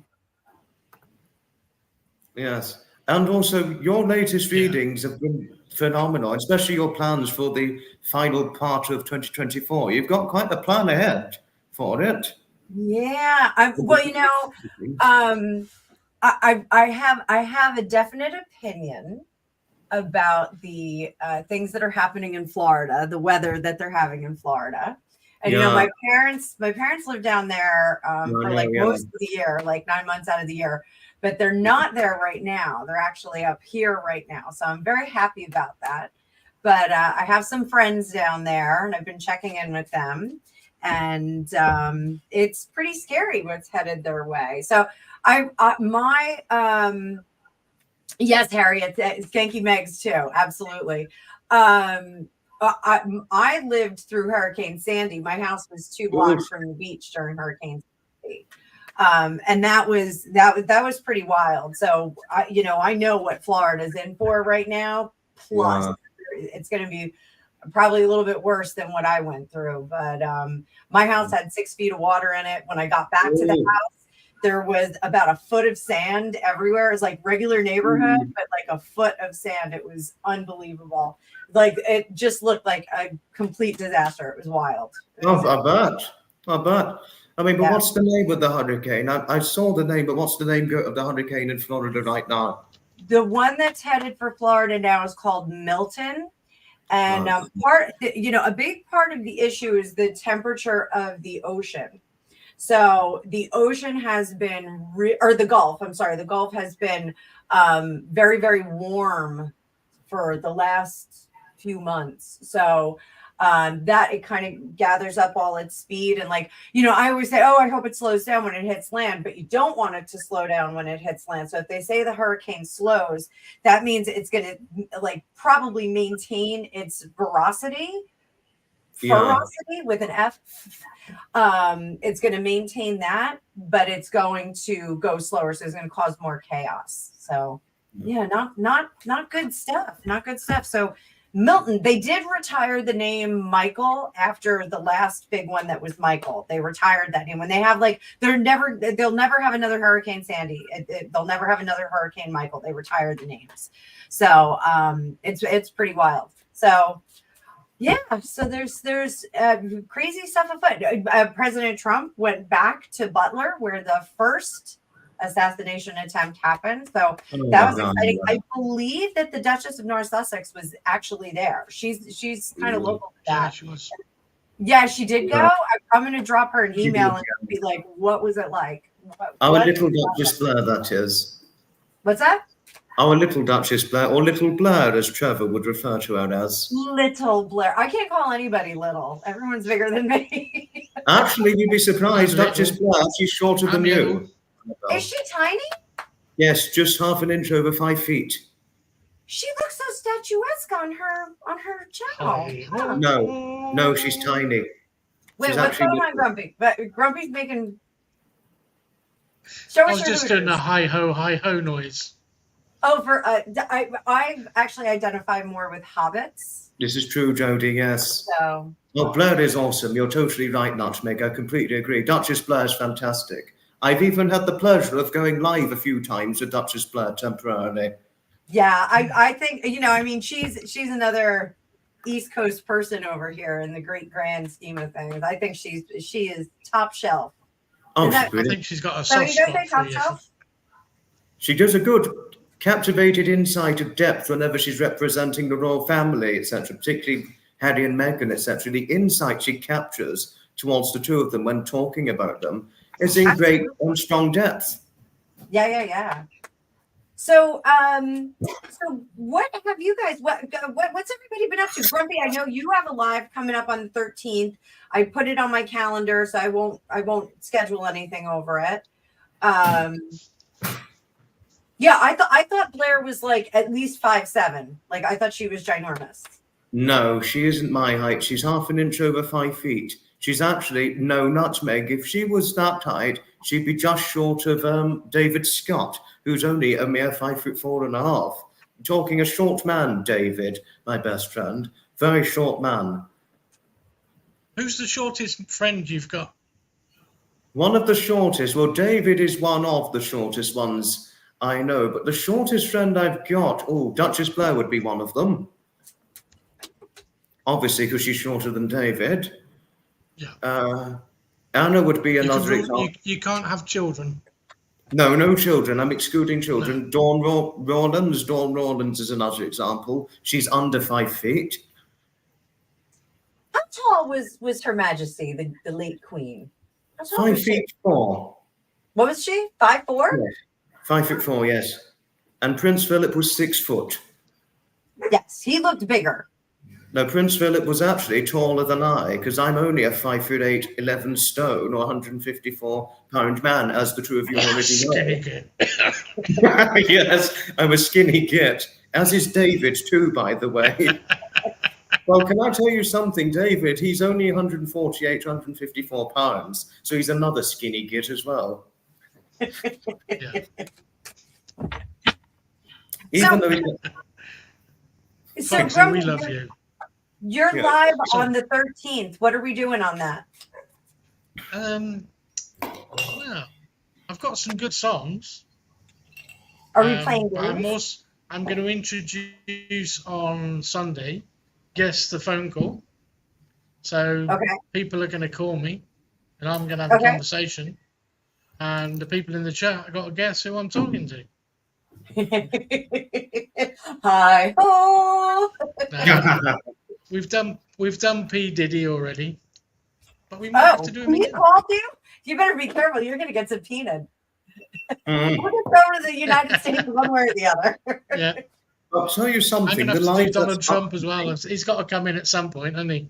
Yes. And also your latest readings have been phenomenal, especially your plans for the final part of 2024. You've got quite a plan ahead for it. Yeah, I have a definite opinion about the things that are happening in Florida, the weather that they're having in Florida. And my parents live down there for most of the year, like 9 months out of the year, but they're not there right now. They're actually up here right now. So I'm very happy about that. But I have some friends down there and I've been checking in with them. And it's pretty scary what's headed their way. So yes, Harriet, thank you, Megs, too. Absolutely. I lived through Hurricane Sandy. My house was 2 blocks from the beach during Hurricane Sandy. And that was pretty wild. So, I know what Florida's in for right now. Plus, it's going to be probably a little bit worse than what I went through. But my house had 6 feet of water in it. When I got back to the house, there was about a foot of sand everywhere. It was like regular neighborhood, but like a foot of sand. It was unbelievable. Like it just looked like a complete disaster. It was wild. I bet. I mean, but what's the name of the hurricane? I saw the name, but what's the name of the hurricane in Florida right now? The one that's headed for Florida now is called Milton. And a big part of the issue is the temperature of the ocean. So the ocean has been, or the Gulf, I'm sorry, the Gulf has been very, very warm for the last few months. So that it kind of gathers up all its speed. And like, you know, I always say, oh, I hope it slows down when it hits land, but you don't want it to slow down when it hits land. So if they say the hurricane slows, that means it's going to like probably maintain its ferocity with an F. It's going to maintain that, but it's going to go slower. So it's going to cause more chaos. So yeah, not good stuff. Not good stuff. So Milton, they did retire the name Michael after the last big one that was Michael. They retired that name when they have like they'll never have another Hurricane Sandy. They'll never have another Hurricane Michael. They retired the names. So it's pretty wild. So yeah, so there's crazy stuff afoot. President Trump went back to Butler where the first assassination attempt happened. So that was exciting. I believe that the Duchess of North Sussex was actually there. She's kind of local to that. Yeah, she was. Yeah, she did go. I'm going to drop her an email and be like, what was it like? Our little Duchess Blair, that is. What's that? Our little Duchess Blair, or Little Blair, as Trevor would refer to her as. Little Blair. I can't call anybody little. Everyone's bigger than me. Actually, you'd be surprised. Duchess Blair, she's shorter than you. Is she tiny? Yes, just half an inch over 5 feet. She looks so statuesque on her channel. Oh. No, she's tiny. Wait, She's what's going on, Grumpy? But Grumpy's making. I was just doing a hi ho noise. Oh, for I actually identify more with hobbits. This is true, Jodie. Yes. So. Well, Blair is awesome. You're totally right, Nutmeg. I completely agree. Duchess Blair is fantastic. I've even had the pleasure of going live a few times with Duchess Blair temporarily. Yeah, I think, you know, I mean, she's another East Coast person over here in the great grand scheme of things. I think she is top shelf. Oh, I think she's got a so soft you guys spot say top for shelf? She does a good captivated insight of depth whenever she's representing the royal family, etc., particularly Harry and Meghan, etc. The insight she captures towards the two of them when talking about them is in great and strong depth. Yeah. So, so what have you guys? What's everybody been up to? Grumpy, I know you have a live coming up on the 13th. I put it on my calendar, so I won't schedule anything over it. Yeah, I thought Blair was like at least 5'7". Like I thought she was ginormous. No, she isn't my height. She's half an inch over 5 feet. She's actually no Nutmeg. If she was that height, she'd be just short of David Scott, who's only a mere 5'4.5". Talking a short man, David, my best friend, very short man. Who's the shortest friend you've got? One of the shortest. Well, David is one of the shortest ones I know, but the shortest friend I've got, Duchess Blair would be one of them. Obviously, because she's shorter than David. Yeah. Anna would be another example. You can't have children. No children. I'm excluding children. No. Dawn Rawlins is another example. She's under 5 feet. How tall was Her Majesty, the late Queen? 5'4". What was she? 5'4"? Yes. 5'4", yes. And Prince Philip was 6 foot. Yes, he looked bigger. No, Prince Philip was actually taller than I, because I'm only a 5'8", 11 stone, or 154-pound man, as the two of you already know. Yes, I'm a skinny git, as is David too, by the way. Well, can I tell you something, David? He's only 148, 154 pounds, so he's another skinny git as well. Yeah. Even though Foxy, we love you. You're live on the 13th. What are we doing on that? Well, I've got some good songs. Are we playing games? I'm going to introduce on Sunday, Guess the Phone Call. So people are going to call me, and I'm going to have a conversation. And the people in the chat have got to guess who I'm talking to. Hi. Oh. We've done P Diddy already, but we might have to do it again. He called you? You better be careful. You're going to get subpoenaed. Mm. We'll just go to the United States one way or the other. Yeah. I'll tell you I'm something. going to The have to do live Donald that's Trump as upcoming- well. He's got to come in at some point, hasn't he?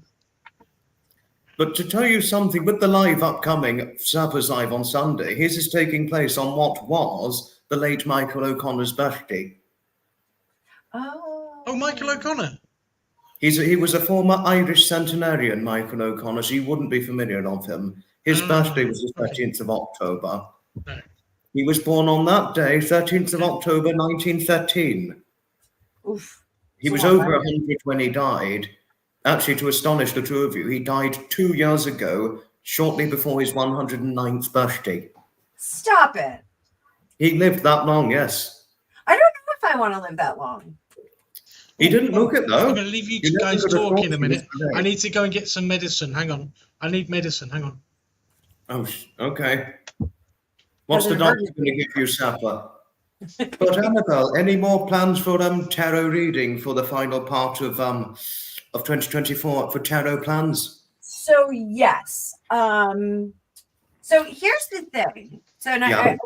But to tell you something, with the live upcoming, Zappa's live on Sunday, his is taking place on what was the late Michael O'Connor's birthday. Oh. Oh, Michael O'Connor. He was a former Irish centenarian, Michael O'Connor, so you wouldn't be familiar of him. His birthday was the 13th of October. No. He was born on that day, 13th of October, 1913. Oof. He was Wow. over 100 when he died. Actually, to astonish the two of you, he died 2 years ago, shortly before his 109th birthday. Stop it. He lived that long, yes. I don't know if I want to live that long. He didn't look it, though. I'm going to leave you You never guys could have talk thought in a he was minute. today. I need to go and get some medicine. Hang on. I need medicine. Hang on. Oh, okay. What's the Doesn't doctor hurt going to give you, Sapper? But Annabelle, any more plans for tarot reading for the final part of 2024 for tarot plans? So yes. So here's the thing. So and Yeah.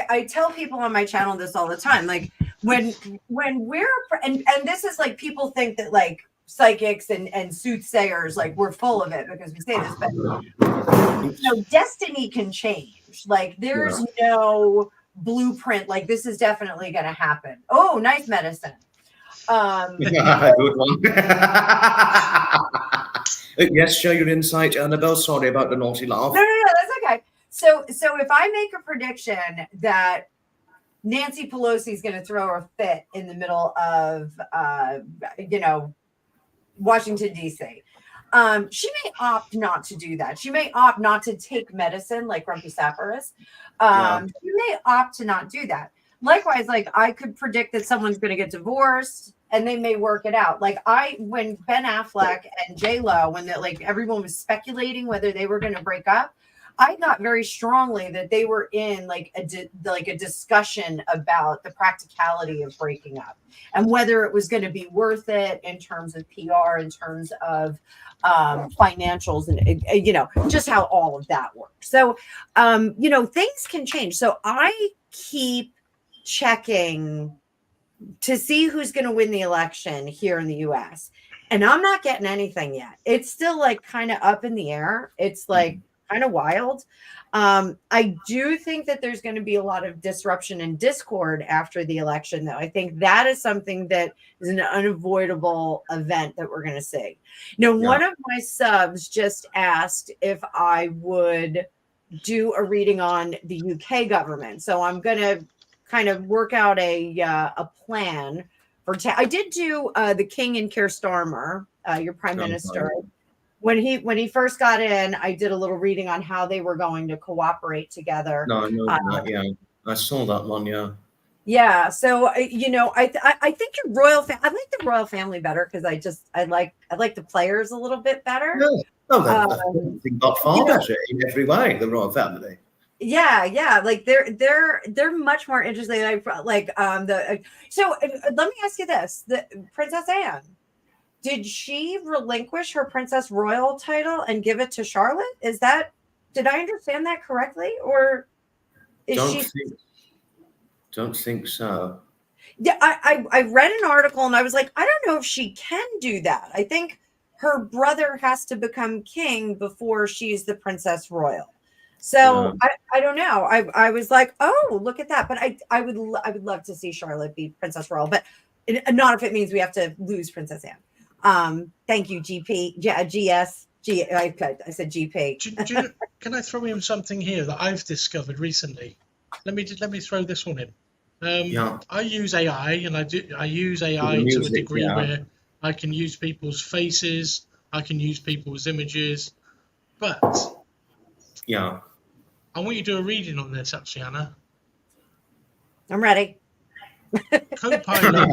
I tell people on my channel this all the time. Like when we're and this is like people think that like psychics and soothsayers like we're full of it because we say this, but destiny can change. Like there's no blueprint. Like this is definitely going to happen. Oh, nice medicine. Good one. Yes, share your insight, Annabelle. Sorry about the naughty laugh. No, that's okay. So if I make a prediction that Nancy Pelosi is going to throw a fit in the middle of, Washington, D.C., she may opt not to do that. She may opt not to take medicine like Grumpy Sapper is. She may opt to not do that. Likewise, like I could predict that someone's going to get divorced and they may work it out. Like when Ben Affleck and J-Lo, when everyone was speculating whether they were going to break up, I thought very strongly that they were in like a discussion about the practicality of breaking up and whether it was going to be worth it in terms of PR, in terms of financials, and just how all of that works. So things can change. So I keep checking to see who's going to win the election here in the US, and I'm not getting anything yet. It's still like kind of up in the air. It's like kind of wild. I do think that there's going to be a lot of disruption and discord after the election, though. I think that is something that is an unavoidable event that we're going to see. One of my subs just asked if I would do a reading on the UK government. So I'm going to kind of work out a plan for. I did do the King and Keir Starmer, your Prime Minister. When he first got in, I did a little reading on how they were going to cooperate together. No, I know that. Yeah, I saw that one. Yeah. Yeah. So I think your royal. I like the royal family better because I like the players a little bit better. Yeah. Oh, they got far better in every way. The royal family. Yeah. Like they're much more interesting. So let me ask you this: the Princess Anne. Did she relinquish her Princess Royal title and give it to Charlotte? Did I understand that correctly? Or don't think so. Yeah, I read an article and I was like, I don't know if she can do that. I think her brother has to become king before she's the Princess Royal. So I don't know. I was like, oh, look at that. But I would love to see Charlotte be Princess Royal, but not if it means we have to lose Princess Anne. Thank you, GP. GS. I said GP. Can I throw in something here that I've discovered recently? Let me throw this one in. I use AI, and I use AI to a degree where I can use people's faces, I can use people's images, but I want you to do a reading on this, actually, Anna. I'm ready. Copilot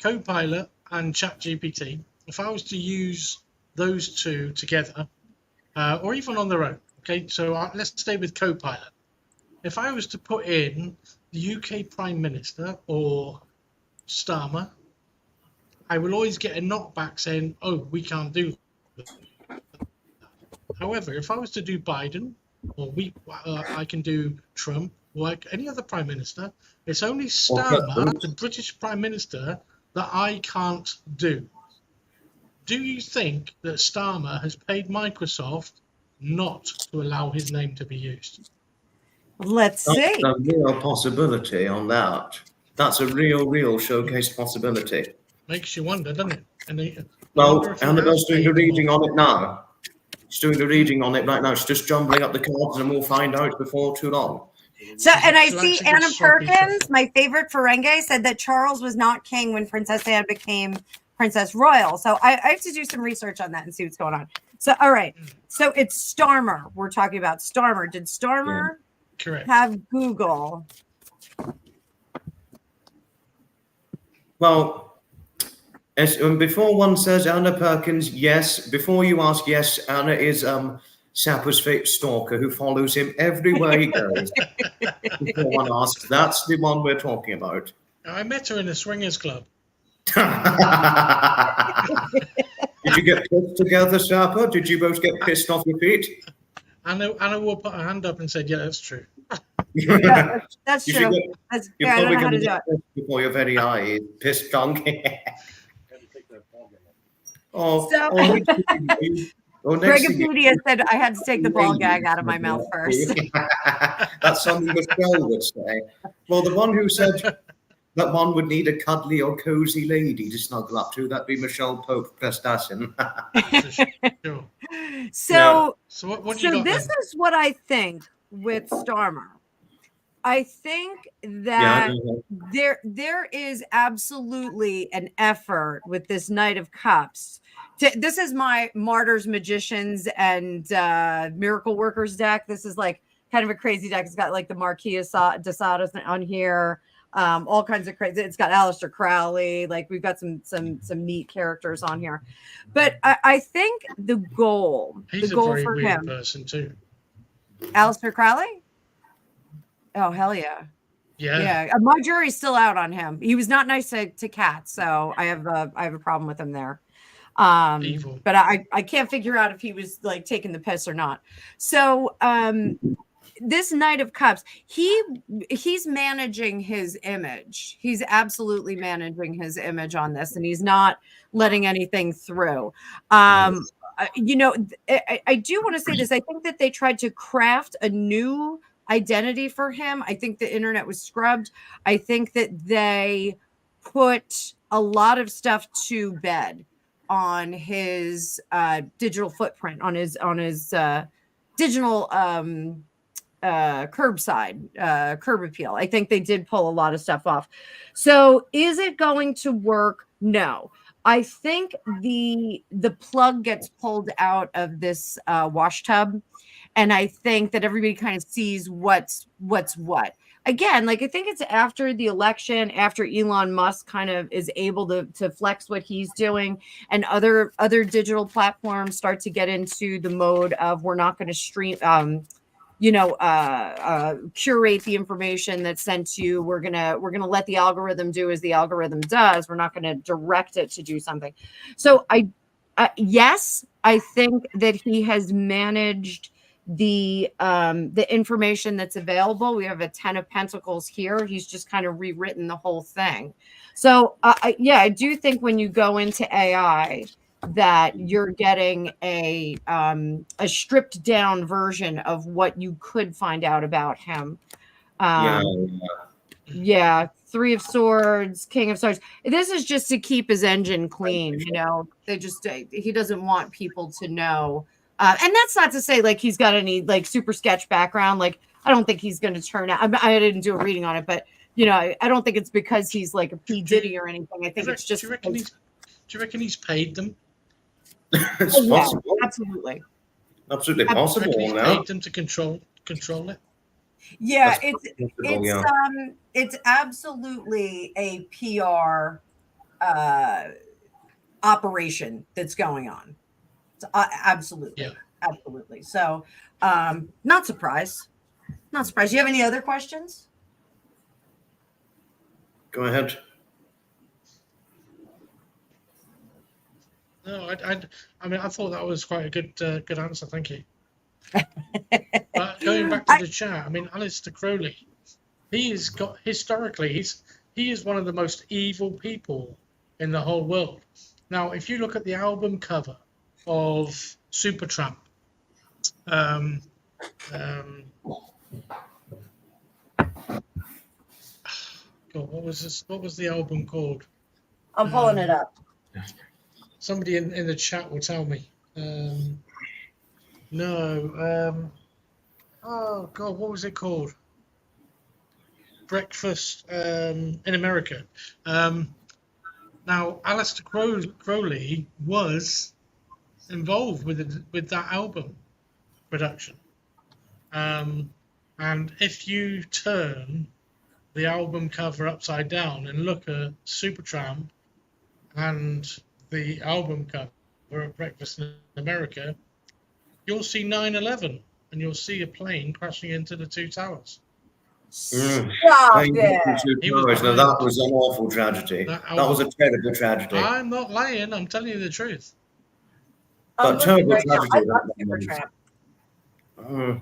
Copilot and ChatGPT, if I was to use those two together, or even on their own, okay, so let's stay with Copilot. If I was to put in the UK Prime Minister or Starmer, I will always get a knockback saying, oh, we can't do that. However, if I was to do Biden, or I can do Trump, or like any other prime minister, it's only Starmer, the British prime minister, that I can't do. Do you think that Starmer has paid Microsoft not to allow his name to be used? Let's see. That's a real possibility on that. That's a real showcased possibility. Makes you wonder, doesn't it? Well, Annabelle's doing the reading on it now. She's doing the reading on it right now. She's just jumbling up the cards, and we'll find out before too long. So, and I see Anna Perkins, my favorite Ferengi, said that Charles was not king when Princess Anne became Princess Royal. So I have to do some research on that and see what's going on. So, all right. So it's Starmer. We're talking about Starmer. Did Starmer have Google? Well, before one says Anna Perkins, yes. Before you ask, yes, Anna is Sapper's fake stalker who follows him everywhere he goes. Before one asks, that's the one we're talking about. I met her in a swingers club. Did you get pissed together, Sapper? Did you both get pissed off your feet? Anna will put her hand up and said, yeah, that's true. Yeah, that's true. I don't know how to do it. Before your very eyes, pissed drunk. Gregopedia said I had to take the ball gag out of my mouth first. That's something Michelle would say. Well, the one who said that one would need a cuddly or cozy lady to snuggle up to, that'd be Michelle Pope Prestassin. Sure. So what this is what I think with Starmer. I think that there is absolutely an effort with this Knight of Cups. This is my Martyrs, Magicians, and Miracle Workers deck. This is like kind of a crazy deck. It's got like the Marquis de Sade on here, all kinds of crazy. It's got Aleister Crowley. Like we've got some neat characters on here. But I think the goal, He's the goal a very for weird him, person too. Aleister Crowley. Oh hell yeah. Yeah. My jury's still out on him. He was not nice to cats, so I have a problem with him there. Evil. But I can't figure out if he was like taking the piss or not. So this Knight of Cups, he's managing his image. He's absolutely managing his image on this, and he's not letting anything through. You know, I do want to say this. I think that they tried to craft a new identity for him. I think the internet was scrubbed. I think that they put a lot of stuff to bed on his digital footprint, on his digital curb appeal. I think they did pull a lot of stuff off. So is it going to work? No. I think the plug gets pulled out of this wash tub. And I think that everybody kind of sees what's what. Again, like I think it's after the election, after Elon Musk kind of is able to flex what he's doing, and other digital platforms start to get into the mode of we're not going to stream, curate the information that's sent to you. We're gonna let the algorithm do as the algorithm does. We're not going to direct it to do something. So yes, I think that he has managed the information that's available. We have a 10 of Pentacles here. He's just kind of rewritten the whole thing. So I do think when you go into AI that you're getting a stripped down version of what you could find out about him. Yeah. 3 of Swords, King of Swords. This is just to keep his engine clean. You know, he doesn't want people to know. And that's not to say like he's got any like super sketch background. Like I don't think he's going to turn out. I didn't do a reading on it, but you know, I don't think it's because he's like a P Diddy or anything. I think it's just. Do you reckon he's paid them? It's possible. Yeah, absolutely possible. He's Now paid them to control it. Yeah, it's absolutely a PR operation that's going on. Absolutely. So not surprised. Do you have any other questions? Go ahead. No, I mean I thought that was quite a good answer. Thank you. But going back to the chat, I mean, Aleister Crowley, he is one of the most evil people in the whole world. Now, if you look at the album cover of Supertramp, God, what was this? What was the album called? I'm pulling it up. Somebody in the chat will tell me. Oh God, what was it called? Breakfast in America. Now, Aleister Crowley was involved with that album production. And if you turn the album cover upside down and look at Supertramp and the album cover of Breakfast in America, you'll see 9/11 and you'll see a plane crashing into the two towers. Stop Thank you, it. Two Towers. Now, that was an awful tragedy. That That was a terrible tragedy. I'm not lying. I'm telling you the truth. I'm But looking terrible right now. tragedy. I love that was. Supertramp.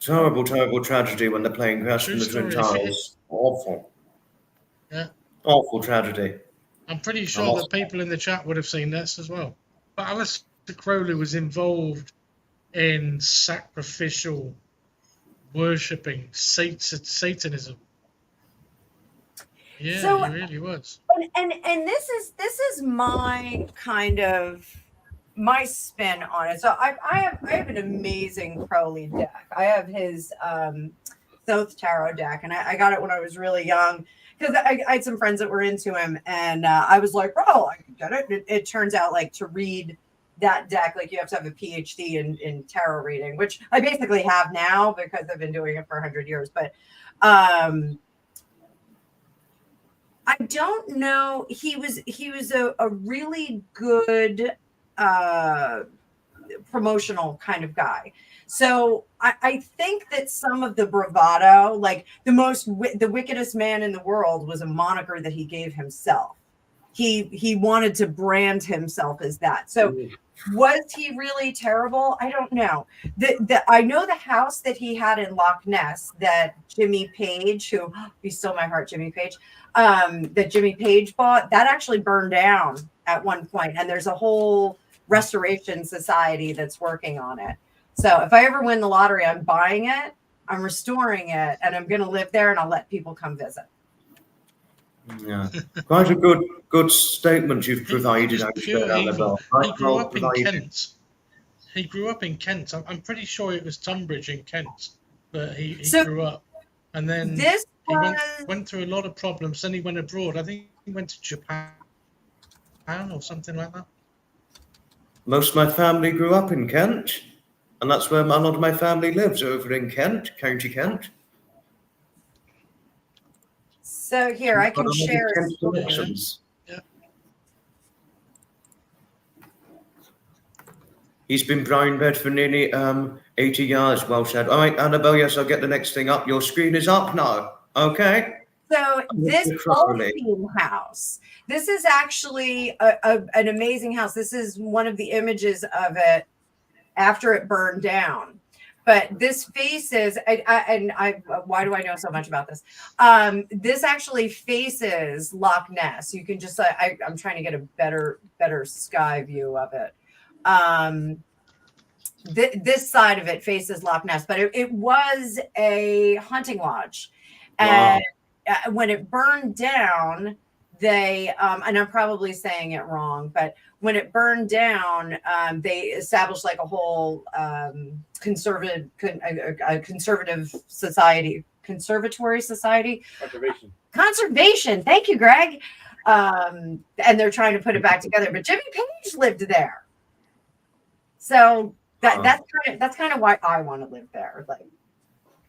Terrible tragedy when the plane crashed True in the Twin story. Towers. Awful. Yeah. Awful tragedy. I'm pretty sure that people in the chat would have seen this as well. But Aleister Crowley was involved in sacrificial worshipping, Satanism. Yeah, So- he really was. And this is my kind of my spin on it. So I have an amazing Crowley deck. I have his Thoth Tarot deck, and I got it when I was really young because I had some friends that were into him, and I was like, "Oh, I can get it." It turns out like to read that deck, like you have to have a PhD in tarot reading, which I basically have now because I've been doing it for 100 years. But I don't know. He was a really good promotional kind of guy. So I think that some of the bravado, like the wickedest man in the world, was a moniker that he gave himself. He wanted to brand himself as that. So was he really terrible? I don't know. I know the house that he had in Loch Ness that Jimmy Page, who he stole my heart, Jimmy Page, that Jimmy Page bought, that actually burned down at one point, and there's a whole restoration society that's working on it. So if I ever win the lottery, I'm buying it, I'm restoring it, and I'm going to live there, and I'll let people come visit. Yeah, quite a good statement you've provided. He was pure evil. Right, He grew well up in provided. Kent. He grew up in Kent. I'm pretty sure it was Tunbridge in Kent that he So grew up. And then This he was went through a lot of problems. Then he went abroad. I think he went to Japan or something like that. Most of my family grew up in Kent, and that's where a lot of my family lives, over in Kent, County Kent. so here I can Got a lot of share. Kent connections. Yeah. He's been brown bed for nearly 80 years. Well said. All right, Annabelle, yes, I'll get the next thing up. Your screen is up now. Okay. So this Mr. Crowley. Ulstein house, this is actually an amazing house. This is one of the images of it after it burned down. But this faces, why do I know so much about this? This actually faces Loch Ness. You can just, I'm trying to get a better sky view of it. This side of it faces Loch Ness, but it was a hunting lodge. And when it burned down, they, and I'm probably saying it wrong, but when it burned down, they established like a whole conservative society, conservatory society. Conservation. Thank you, Greg. And they're trying to put it back together. But Jimmy Page lived there, so that's kind of why I want to live there, like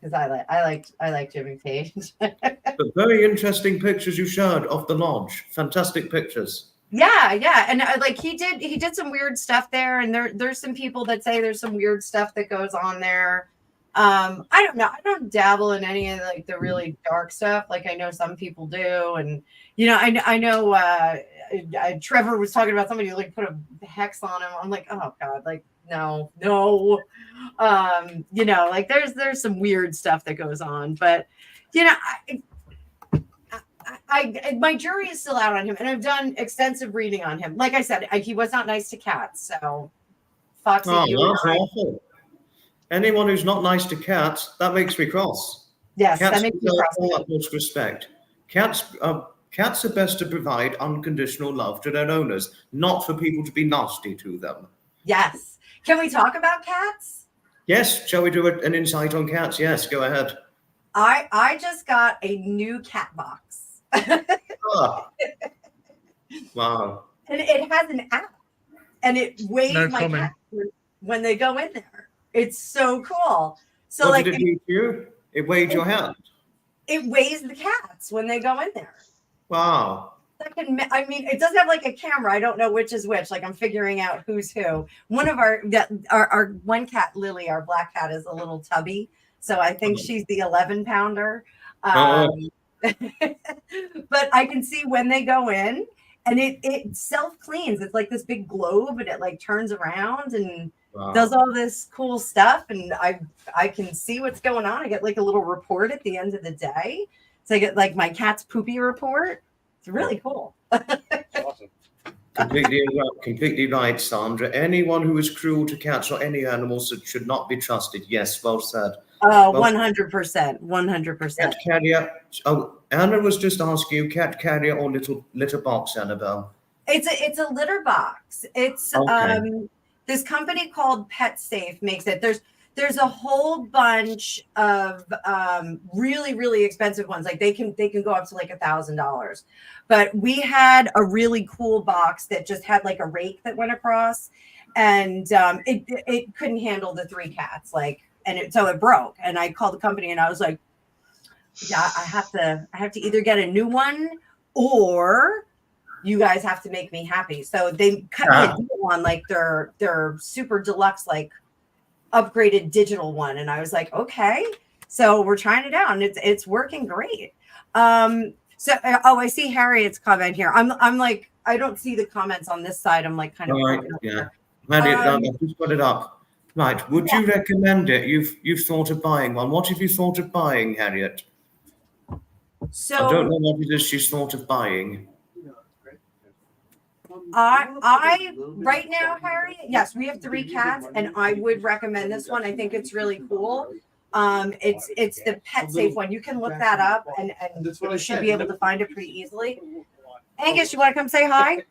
because I like Jimmy Page. But very interesting pictures you showed of the lodge. Fantastic pictures. Yeah, and like he did some weird stuff there, and there's some people that say there's some weird stuff that goes on there. I don't know. I don't dabble in any of like the really dark stuff. Like I know some people do, and you know, I know Trevor was talking about somebody who like put a hex on him. I'm like, oh god, like no. You know, like there's some weird stuff that goes on, but you know, I my jury is still out on him, and I've done extensive reading on him. Like I said, he was not nice to cats, so Foxy, Oh, you that's and I, awful. Anyone who's not nice to cats, that makes me cross. yes, Cats that makes me deserve cross. all utmost respect. Cats are best to provide unconditional love to their owners, not for people to be nasty to them. Yes. Can we talk about cats? Yes, shall we do an insight on cats? Yes, go ahead. I just got a new cat box. Ah. Wow. And it has an app, and it weighs No my comment. cat when they go in there. It's so cool. So What like did it do to you? It weighed your hand. it weighs the cats when they go in there. Wow. I mean, it doesn't have like a camera. I don't know which is which. Like I'm figuring out who's who. One of our one cat, Lily, our black cat, is a little tubby. So I think she's the 11-pounder. But I can see when they go in, and it self cleans. It's like this big globe, and it like turns around and does all this cool stuff. And I can see what's going on. I get like a little report at the end of the day. So I get like my cat's poopy report. It's really cool. Awesome. Completely right, Sandra. Anyone who is cruel to cats or any animals should not be trusted. Yes, well said. Oh, 100%. 100%. Cat carrier. Oh, Anna was just asking you, cat carrier or litter box, Annabelle? It's a litter box. It's Okay. this company called Pet Safe makes it. There's a whole bunch of really, really expensive ones. Like they can go up to like $1,000. But we had a really cool box that just had like a rake that went across, and it couldn't handle the 3 cats. So it broke. And I called the company and I was like, yeah, I have to either get a new one, or you guys have to make me happy. So they cut me a deal on like their super deluxe, like upgraded digital one. And I was like, okay. So we're trying it out, and it's working great. I see Harriet's comment here. I'm like, I don't see the comments on this side. I'm like kind of Right, yeah. Harriet, I've just got it up. Right. Would you recommend it? You've thought of buying one. What have you thought of buying, Harriet? So I don't know what it is she's thought of buying. I right now, Harriet, yes, we have 3 cats, and I would recommend this one. I think it's really cool. It's the Pet Safe one. You can look that up, and you should be able to find it pretty easily. Angus, you want to come say hi?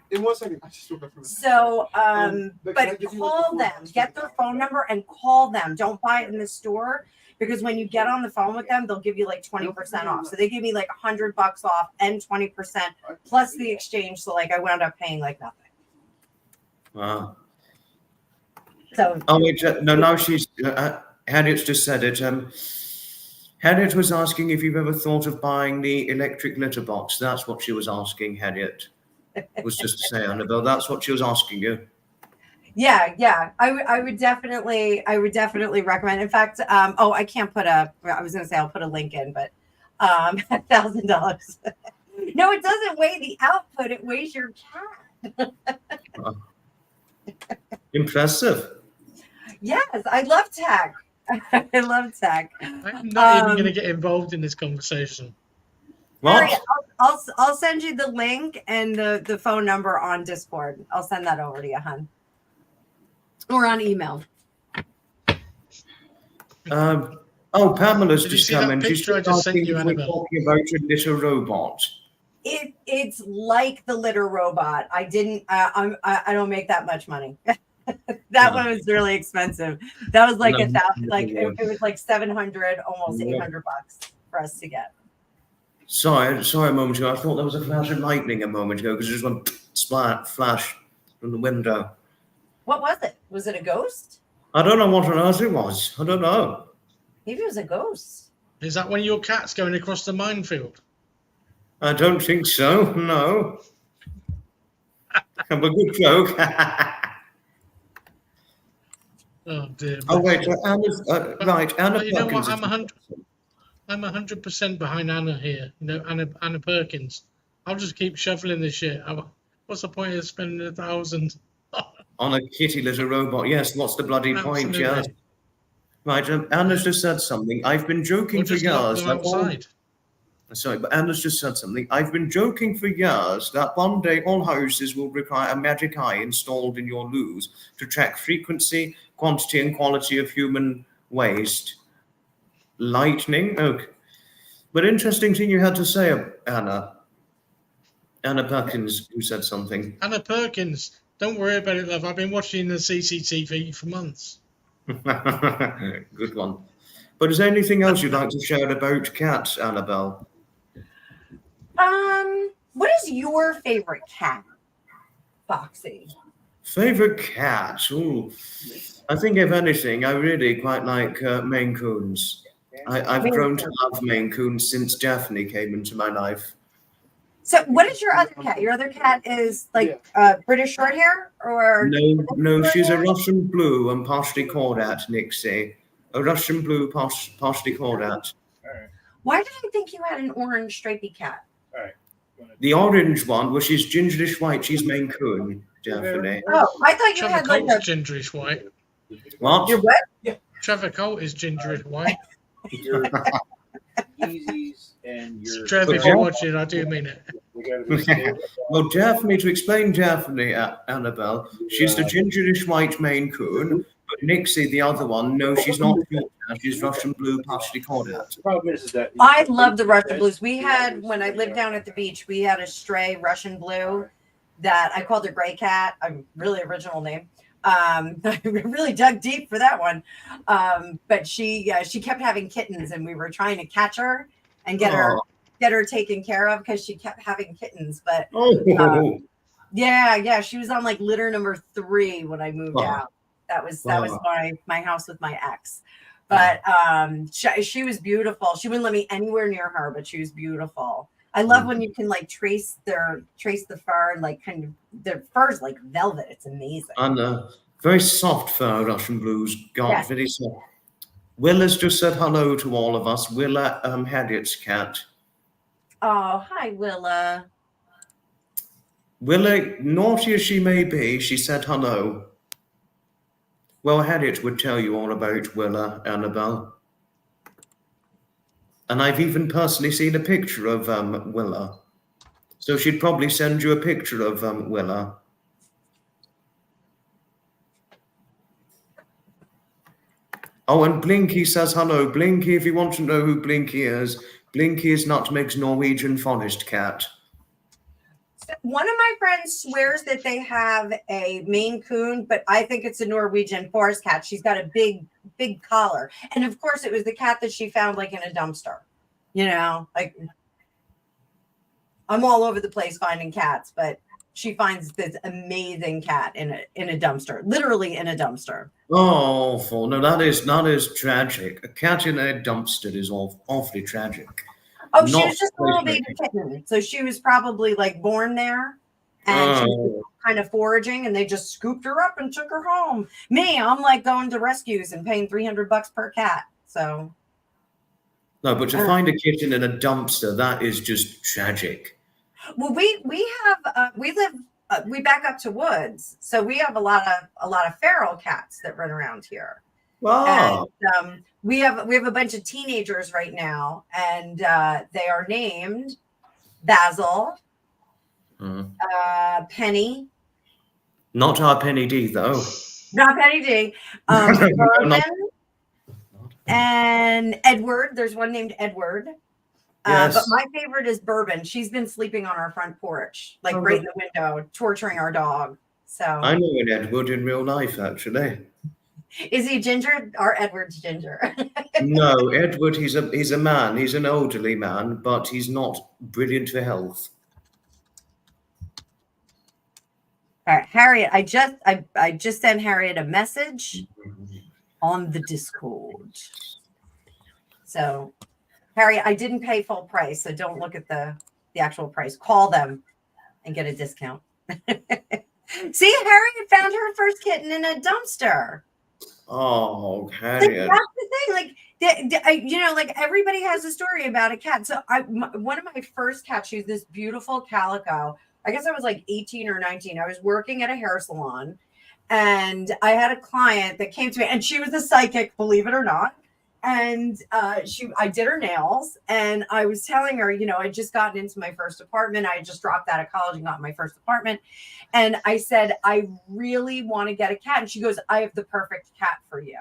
In 1 second. I just woke up from So, but call them, get their phone number and call them. Don't buy it in the store, because when you get on the phone with them, they'll give you like 20% off. So they give me like $100 off and 20% plus the exchange. So like I wound up paying like nothing. Wow. So wait, no, now she's Harriet's just said it. Harriet was asking if you've ever thought of buying the electric litter box. That's what she was asking, Harriet. It was just to say, Annabelle, that's what she was asking you. Yeah. I would definitely recommend. In fact, I can't put I was gonna say I'll put a link in, but $1,000. No, it doesn't weigh the output, it weighs your cat. Impressive. Yes, I love tech. I love tech. I'm not even going to get involved in this conversation. What? Harriet, I'll send you the link and the phone number on Discord. I'll send that over to you, hon. Or on email. Pamela's Did you just see that come in. She's picture I just sent asking you, if we're Annabelle? talking about a little robot. It's like the litter robot. I don't make that much money. That one was really expensive. That was like $1,000. Like it was like $700, almost $800 for us to get. Sorry, a moment ago. I thought there was a flash of lightning a moment ago because it just went flash from the window. What was it? Was it a ghost? I don't know what on earth it was. I don't know. Maybe it was a ghost. Is that one of your cats going across the minefield? I don't think so. No. I'm a good joke. Oh dear. Oh wait, Anna's right. Anna But you know Perkins. what? I'm 100% behind Anna here. You know, Anna Perkins. I'll just keep shoveling this shit. What's the point of spending $1,000? On a kitty litter robot. Yes, what's the bloody point? Yes. Absolutely. Right, Anna's just said something. I've been joking Or for just lock years. them outside. Sorry, but Anna's just said something. I've been joking for years that one day all houses will require a magic eye installed in your loos to track frequency, quantity, and quality of human waste. Lightning? Okay. But interesting thing you had to say, Anna. Anna Perkins, who said something. Anna Perkins, don't worry about it, love. I've been watching the CCTV for months. Good one. But is there anything else you'd like to share about cats, Annabelle? What is your favorite cat, Foxy? Favorite cat? Ooh, I think if anything, I really quite like Maine Coons. I've grown to love Maine Coons since Daphne came into my life. So, what is your other cat? Your other cat is like British Shorthair, or No, she's a Russian blue and partially Cordat, Nixie. A Russian blue, partially Cordat. Why did I think you had an orange stripy cat? The orange one, well, she's gingerish white. She's Maine Coon, Daphne. Oh, I thought you Trevor had like Colt's a. gingerish white. What? Your what? Trevor Colt is gingerish white. Your Yeezys and your. Trevor, if you're watching, I do mean it. Well, Daphne, to explain Daphne, Annabelle, she's the gingerish white Maine Coon, but Nixie, the other one, no, she's not. She's Russian blue, partially Cordat. The problem is that I love the Russian blues. We had, when I lived down at the beach, we had a stray Russian blue that I called her Gray Cat. A really original name. I really dug deep for that one. But she kept having kittens, and we were trying to catch her and get her taken care of because she kept having kittens. But yeah, she was on like litter number 3 when I moved out. That was my house with my ex. But she was beautiful. She wouldn't let me anywhere near her, but she was beautiful. I love when you can like trace the fur and like kind of their fur's like velvet. It's amazing. And very soft fur, Russian blues. God, Yes. very soft. Willa's just said hello to all of us. Willa Hadditt's cat. Oh, hi, Willa. Willa, naughty as she may be, she said hello. Well, Hadditt would tell you all about Willa, Annabelle. And I've even personally seen a picture of Willa. So she'd probably send you a picture of Willa. Oh, and Blinky says hello. Blinky, if you want to know who Blinky is Nutmeg's Norwegian forest cat. One of my friends swears that they have a Maine Coon, but I think it's a Norwegian forest cat. She's got a big collar. And of course, it was the cat that she found like in a dumpster. You know, like I'm all over the place finding cats, but she finds this amazing cat in a dumpster, literally in a dumpster. Oh, awful. No, that is tragic. A cat in a dumpster is awfully tragic. Oh, she was just a little baby kitten. So she was probably like born there and she was kind of foraging and they just scooped her up and took her home. Me, I'm like going to rescues and paying $300 per cat. So. No, but to find a kitten in a dumpster, that is just tragic. Well, we back up to woods. So we have a lot of feral cats that run around here. Wow. And we have a bunch of teenagers right now, and they are named Basil, Penny. Not our Penny D, though. Not Penny D. Bourbon and Edward. There's one named Edward. Yes. But my favorite is Bourbon. She's been sleeping on our front porch, like right in the window, torturing our dog. So I know an Edward in real life, actually. Is he ginger? Our Edward's ginger. No, Edward, he's a man. He's an elderly man, but he's not brilliant for health. All right, Harriet, I just sent Harriet a message on the Discord. So, Harriet, I didn't pay full price, so don't look at the actual price. Call them and get a discount. See, Harriet found her first kitten in a dumpster. Oh, Harriet. Like, that's the thing. Like, everybody has a story about a cat. So one of my first cats, she was this beautiful calico. I guess I was like 18 or 19. I was working at a hair salon And I had a client that came to me, and she was a psychic, believe it or not. And I did her nails, and I was telling her, you know, I'd just gotten into my first apartment. I had just dropped out of college and got my first apartment. And I said, I really want to get a cat. And she goes, I have the perfect cat for you.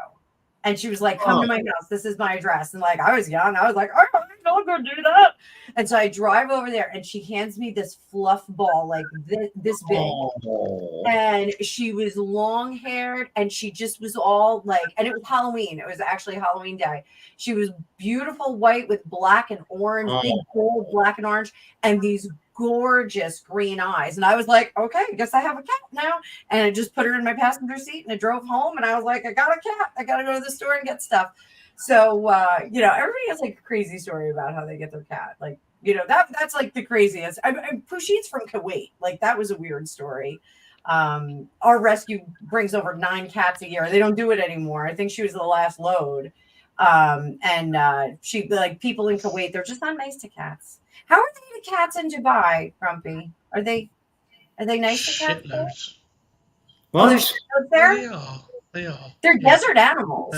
And she was like, come to my house. This is my address. And like, I was young. I was like, oh, I'm not going to do that. And so I drive over there, and she hands me this fluff ball, like this big. Oh. And she was long haired, and she just was all like, and it was Halloween. It was actually Halloween day. She was beautiful white with black and orange, big gold, black and orange, and these gorgeous green eyes. And I was like, okay, I guess I have a cat now. And I just put her in my passenger seat, and I drove home, and I was like, I got a cat. I got to go to the store and get stuff. So, you know, everybody has like a crazy story about how they get their cat. Like, you know, that's like the craziest. Pushit's from Kuwait. Like, that was a weird story. Our rescue brings over 9 cats a year. They don't do it anymore. I think she was the last load. She, like, people in Kuwait, they're just not nice to cats. How are they to cats in Dubai, Grumpy? Are they nice to cats? Shitloads. Oh, there's shitloads there? They are. They're desert animals.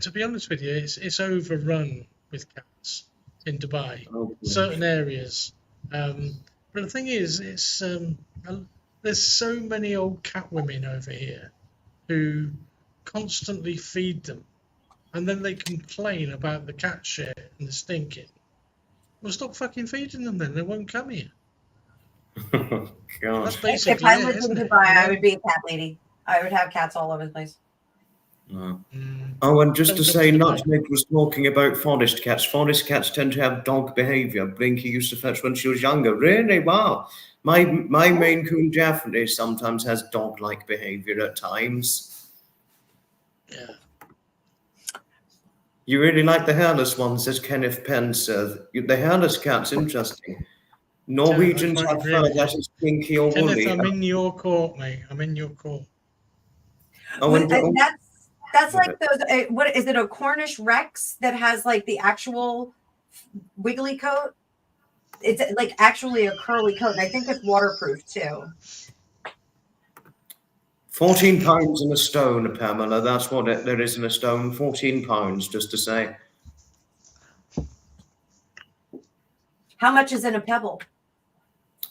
To be honest with you, it's overrun with cats in Dubai. Okay. Certain areas. But the thing is, it's there's so many old cat women over here who constantly feed them, and then they complain about the cat shit and the stinking. Well, stop fucking feeding them then. They won't come here. Oh, God. That's basically If I it, lived in isn't it? Dubai, I would be a cat lady. I would have cats all over the place. No. Mm. Oh, and just Don't to come say, to Dubai. Nutmeg was talking about forest cats. Forest cats tend to have dog behaviour. Blinky used to fetch when she was younger. Really? Wow. My Maine Coon Daphne sometimes has dog-like behaviour at times. Yeah. You really like the hairless one, says Kenneth Penser. The hairless cat's interesting. Norwegians I have find it fur really that is pinky or Kenneth, woolly. I'm in your court, mate. I'm in your court. Oh, and, That's like those. What is it? A Cornish Rex that has like the actual wiggly coat? It's like actually a curly coat, and I think it's waterproof too. 14 pounds in a stone, Pamela. That's what there is in a stone. 14 pounds, just to say. How much is in a pebble?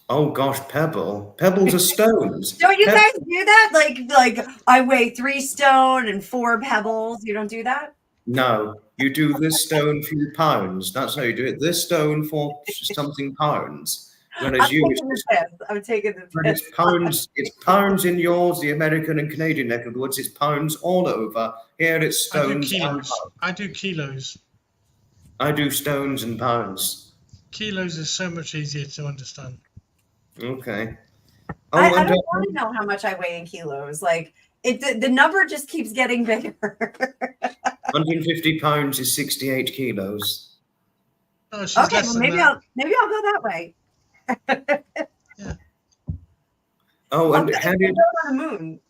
Oh gosh, pebble. Pebbles are stones. Don't you guys do that? Like I weigh 3 stone and 4 pebbles. You don't do that? No, you do this stone few pounds. That's how you do it. This stone for something pounds. Whereas I'm you, taking the piss. I'm taking the when piss. it's pounds in yours, the American and Canadian neck of the woods. It's pounds all over. Here it's I do stones and kilos. pounds. I do kilos. I do stones and pounds. Kilos is so much easier to understand. Okay. Oh, I and don't want to know how much I weigh in kilos. Like the number just keeps getting bigger. 150 pounds is 68 kilos. Oh, she's Okay, less well than maybe that. I'll go that way. Oh, and I'll Harriet, go on the moon.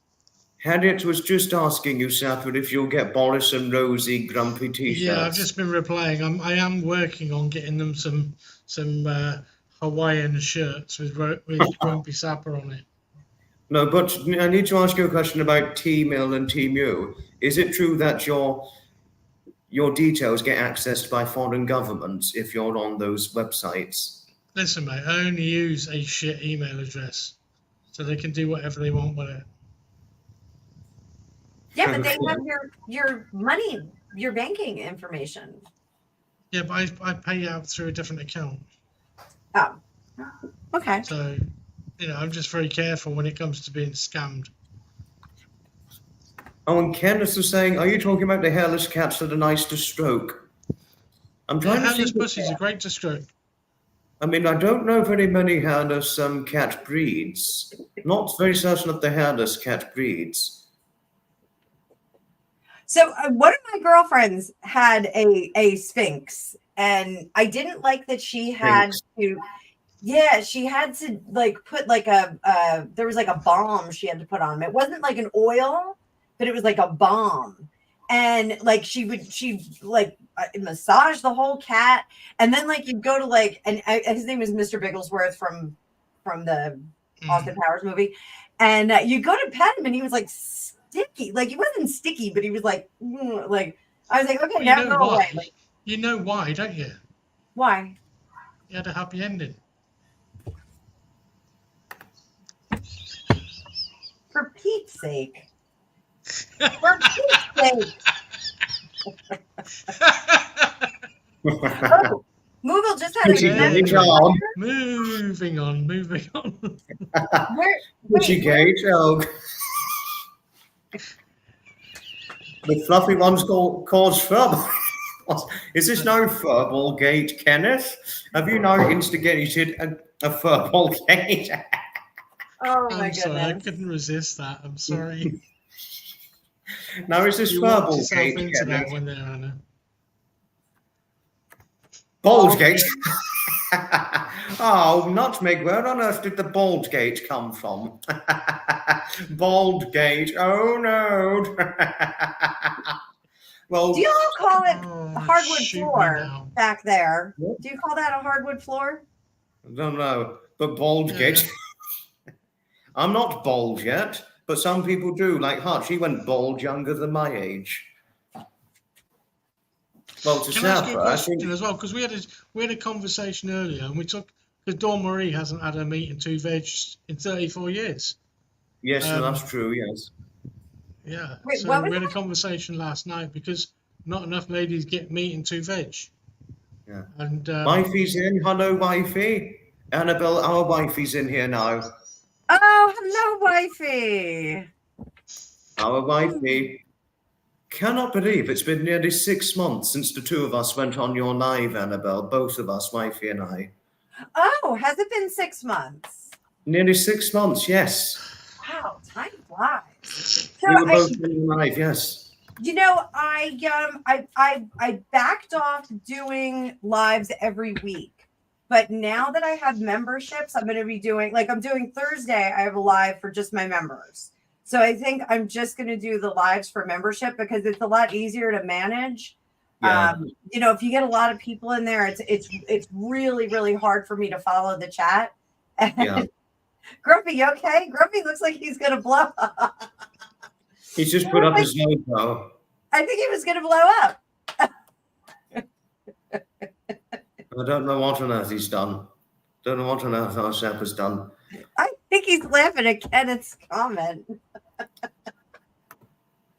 Harriet was just asking you, Safford, if you'll get Boris and Rosie grumpy t-shirts. Yeah, I've just been replying. I am working on getting them some Hawaiian shirts with Grumpy Sapper on it. No, but I need to ask you a question about T-Mill and T-Mu. Is it true that your details get accessed by foreign governments if you're on those websites? Listen, mate, I only use a shit email address, so they can do whatever they want with it. Yeah, but they have your money, your banking information. Yeah, but I pay out through a different account. Oh, okay. So, I'm just very careful when it comes to being scammed. Oh, and Kenneth was saying, are you talking about the hairless cats that are nice to stroke? I'm trying to Hairless think. pussies are great to stroke. I mean, I don't know very many hairless cat breeds. Not very certain of the hairless cat breeds. So one of my girlfriends had a Sphinx, and I didn't like that she had to. Yeah, she had to like put like there was like a balm she had to put on them. It wasn't like an oil, but it was like a balm. And like she massage the whole cat, and then like you'd go to like, and his name is Mr. Bigglesworth from the Austin Powers movie. And you go to pet him, and he was like sticky. Like he wasn't sticky, but he was like I was like, okay, Well, now go away. Like, you know why, don't you? why? You had a happy ending. For Pete's sake. For Pete's sake. Oh, Moogle just had Pretty a gay job. Moving on. Where, Pretty gay joke. The fluffy one's called Furball. Is this no Furball Gate, Kenneth? Have you now instigated a Furball Gate? oh my I'm sorry, I goodness. couldn't resist that. I'm sorry. Now is this You walked Furball yourself Gate, into that Kenneth? one there, Anna. Bald Gate? Oh, Nutmeg, where on earth did the Bald Gate come from? Bald Gate, oh no. Well, Do you all call it Oh, hardwood shoot me floor now. back there? What? Do you call that a hardwood floor? I don't know, but Bald Yeah. Gate. I'm not bald yet, but some people do. Like Hutch, he went bald younger than my age. Well, to Can I ask you a Sarah, I think. question as well? Because we had a conversation earlier, and we took because Dawn Marie hasn't had a meat and two veg in 34 years. Yes, Um, that's true. Yes. Yeah. Wait, So what was we had a conversation last night because not enough ladies get meat and two veg. Yeah. And Wifey's in. Hello, wifey. Annabelle, our wifey's in here now. Oh, hello, wifey. Our wifey. Cannot believe it's been nearly 6 months since the two of us went on your live, Annabelle. Both of us, wifey and I. Oh, has it been 6 months? Nearly 6 months, yes. Wow, time flies. So We were I, both on live, yes. you know, I backed off doing lives every week. But now that I have memberships, I'm going to be doing, like I'm doing Thursday, I have a live for just my members. So I think I'm just going to do the lives for membership because it's a lot easier to manage. Yeah. You know, if you get a lot of people in there, it's really, really hard for me to follow the chat. Yeah. Grumpy, you okay? Grumpy looks like he's going to blow up. He's just put up his logo. I think he was going to blow up. I don't know what on earth he's done. Don't know what on earth our Sap has done. I think he's laughing at Kenneth's comment.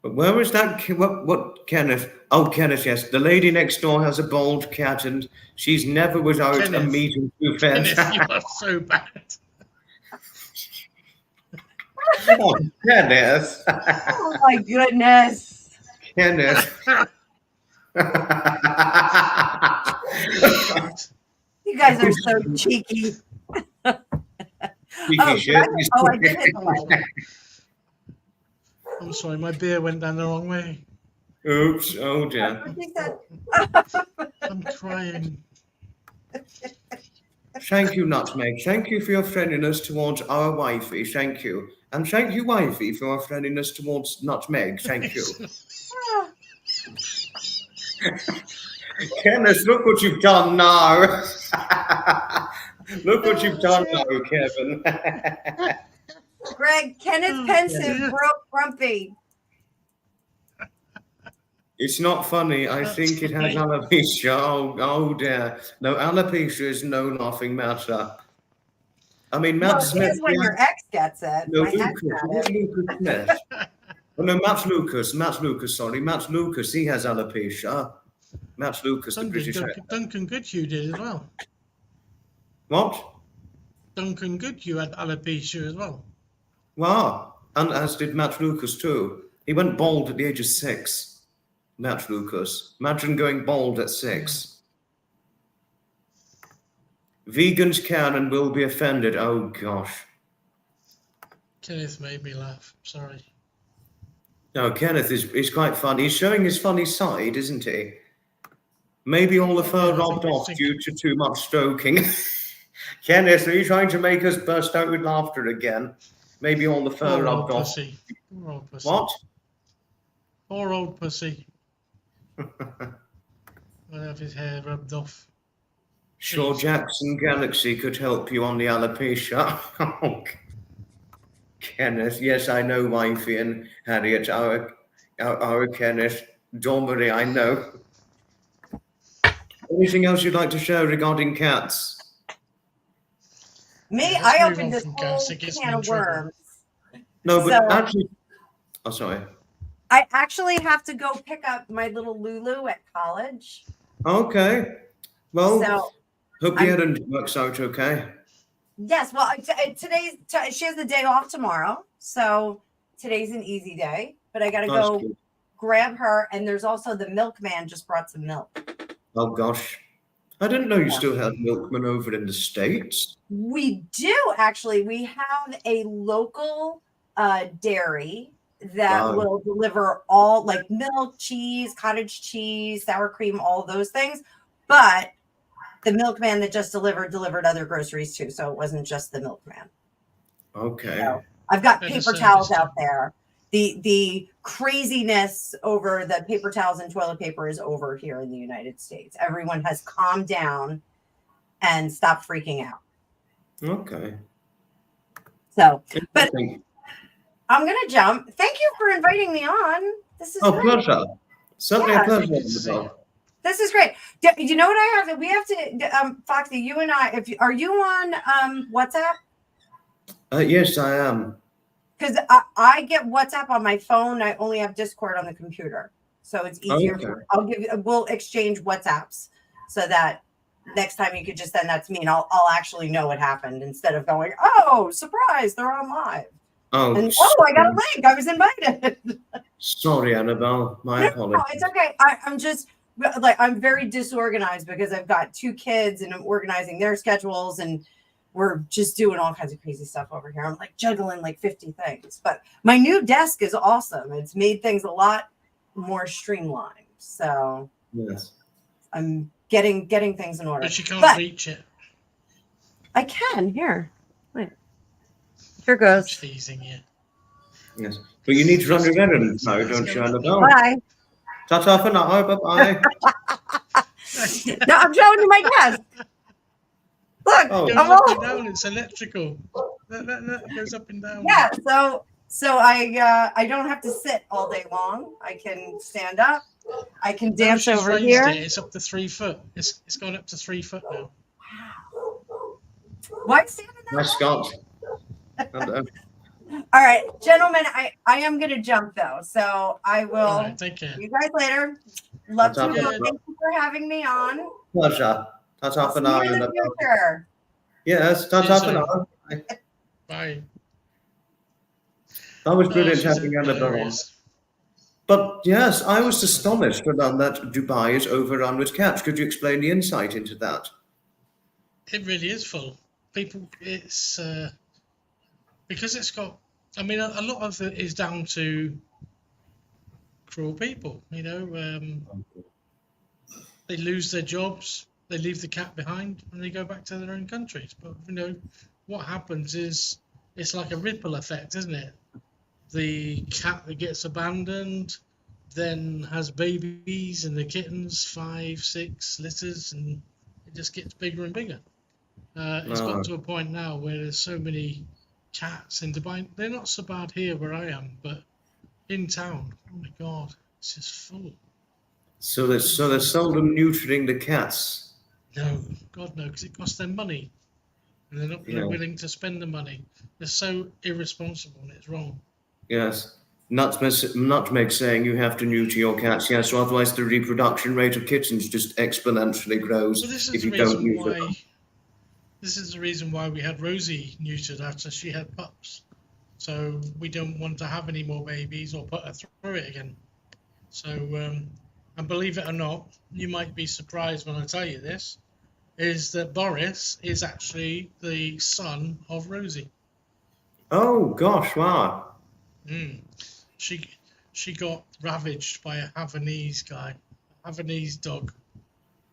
But where was that? What Kenneth? Oh, Kenneth, yes. The lady next door has a bald cat and she's never without a Kenneth. meat and two veg. Kenneth, you are so bad. Oh, Kenneth. Oh my goodness. Kenneth. You guys are so cheeky. Cheeky shit. I did hit the light. I'm sorry, my beer went down the wrong way. Oops. Oh, dear. He said, I'm crying. Thank you, Nutmeg. Thank you for your friendliness towards our wifey. Thank you. And thank you, wifey, for your friendliness towards Nutmeg. Thank you. "Ah, Kenneth, look what you've done now. Look what you've done now, Kevin. Greg, Kenneth pensive, broke grumpy. It's not funny. I think it has alopecia. Oh dear. No, alopecia is no laughing matter. I mean, Matt Well, it Smith. is when your ex gets it. No, My ex Lucas. had Not it. Lucas Smith. Oh, no, Matt Lucas. Matt Lucas, sorry. Matt Lucas, he has alopecia. Matt Lucas, the British actor. Duncan Goodhue did as well. What? Duncan Goodhue had alopecia as well. Wow. And as did Matt Lucas, too. He went bald at the age of 6. Matt Lucas. Imagine going bald at 6. Vegans can and will be offended. Oh, gosh. Kenneth made me laugh. Sorry. No, Kenneth is quite funny. He's showing his funny side, isn't he? Maybe all the fur robbed off due to too much stroking. Kenneth, are you trying to make us burst out with laughter again? Maybe all the fur Poor old rubbed off. pussy. Poor old pussy. What? Poor old pussy. I'll have his hair rubbed off. Sure, Jackson Galaxy could help you on the alopecia. Kenneth, yes, I know, wifey and Harriet, our Kenneth. Don't worry, I know. Anything else you'd like to share regarding cats? Me, Yeah, let's I move opened on this from whole cats. It gets me can in of trouble. worms. No, but So actually, oh, sorry. I actually have to go pick up my little Lulu at college. Okay. Well, So hope the I'm errand works out okay. yes. Well, she has the day off tomorrow, so today's an easy day. But I got to That's go good. grab her, and there's also the milkman just brought some milk. Oh, gosh. I didn't know you Yeah. still had milkmen over in the States. We do actually. We have a local dairy that Wow. will deliver all like milk, cheese, cottage cheese, sour cream, all those things. But the milkman that just delivered other groceries too. So it wasn't just the milkman. Okay. So I've got Better paper service towels job. out there. The craziness over the paper towels and toilet paper is over here in the United States. Everyone has calmed down and stopped freaking out. Okay. So, but Interesting. I'm gonna jump. Thank you for inviting me on. This is Oh, great. pleasure. Certainly Yeah. a pleasure. Good to see you. This is great. You know what I have? We have to, Foxy. You and I. Are you on WhatsApp? Yes, I am. Because I get WhatsApp on my phone. I only have Discord on the computer, so it's easier. Okay. We'll exchange WhatsApps so that next time you could just send that to me, and I'll actually know what happened instead of going, oh, surprise, they're on live. Oh, And I got a link. I was invited. sorry, Annabelle. My No, apologies. it's okay. I'm just I'm very disorganized because I've got 2 kids and I'm organizing their schedules and we're just doing all kinds of crazy stuff over here. I'm like juggling like 50 things. But my new desk is awesome. It's made things a lot more streamlined. So Yes. I'm getting things in order. But you can't reach it. I can here. Wait. Here goes. Teasing you. Yes. But you need to run your errands now, don't you, Annabelle? Bye. Ta-ta for now. Bye-bye. No, I'm showing you my desk. Look, Oh. It goes I'm up all, and down. It's electrical. That goes up and down. yeah. So I don't have to sit all day long. I can stand up. I can Now dance she's over raised here. it. It's up to 3 foot. It's gone up to 3 foot now. Why standing up? Nice Scott. All right, gentlemen, I am gonna jump though, so I will All right, take care. see you guys later. Love to Ta-ta. know. Thank you for having me on. Pleasure. Ta-ta I'll for see now, you in the Annabelle. future. Yes, ta-ta See for you now. Bye. That was brilliant she's having Annabelle on. hilarious. But yes, I was astonished to learn that Dubai is overrun with cats. Could you explain the insight into that? It really is full. People, it's because it's got. I mean, a lot of it is down to cruel people. You know, they lose their jobs, they leave the cat behind, and they go back to their own countries. But you know, what happens is it's like a ripple effect, isn't it? The cat that gets abandoned then has babies, and the kittens 5, 6 litters, and it just gets bigger and bigger. It's got to a point now where there's so many cats in Dubai. They're not so bad here where I am, but in town, oh my god, it's just full. So they're seldom neutering the cats. No, God no, because it costs them money, and they're not willing to spend the money. They're so irresponsible, and it's wrong. Yes. Nutmeg saying you have to neuter your cats. Yes, or otherwise the reproduction rate of kittens just exponentially grows Well, this is if the you don't reason neuter why. them. This is the reason why we had Rosie neutered after she had pups. So we don't want to have any more babies or put her through it again. So, and believe it or not, you might be surprised when I tell you this, is that Boris is actually the son of Rosie. Oh gosh, wow. She got ravaged by a Havanese guy, a Havanese dog,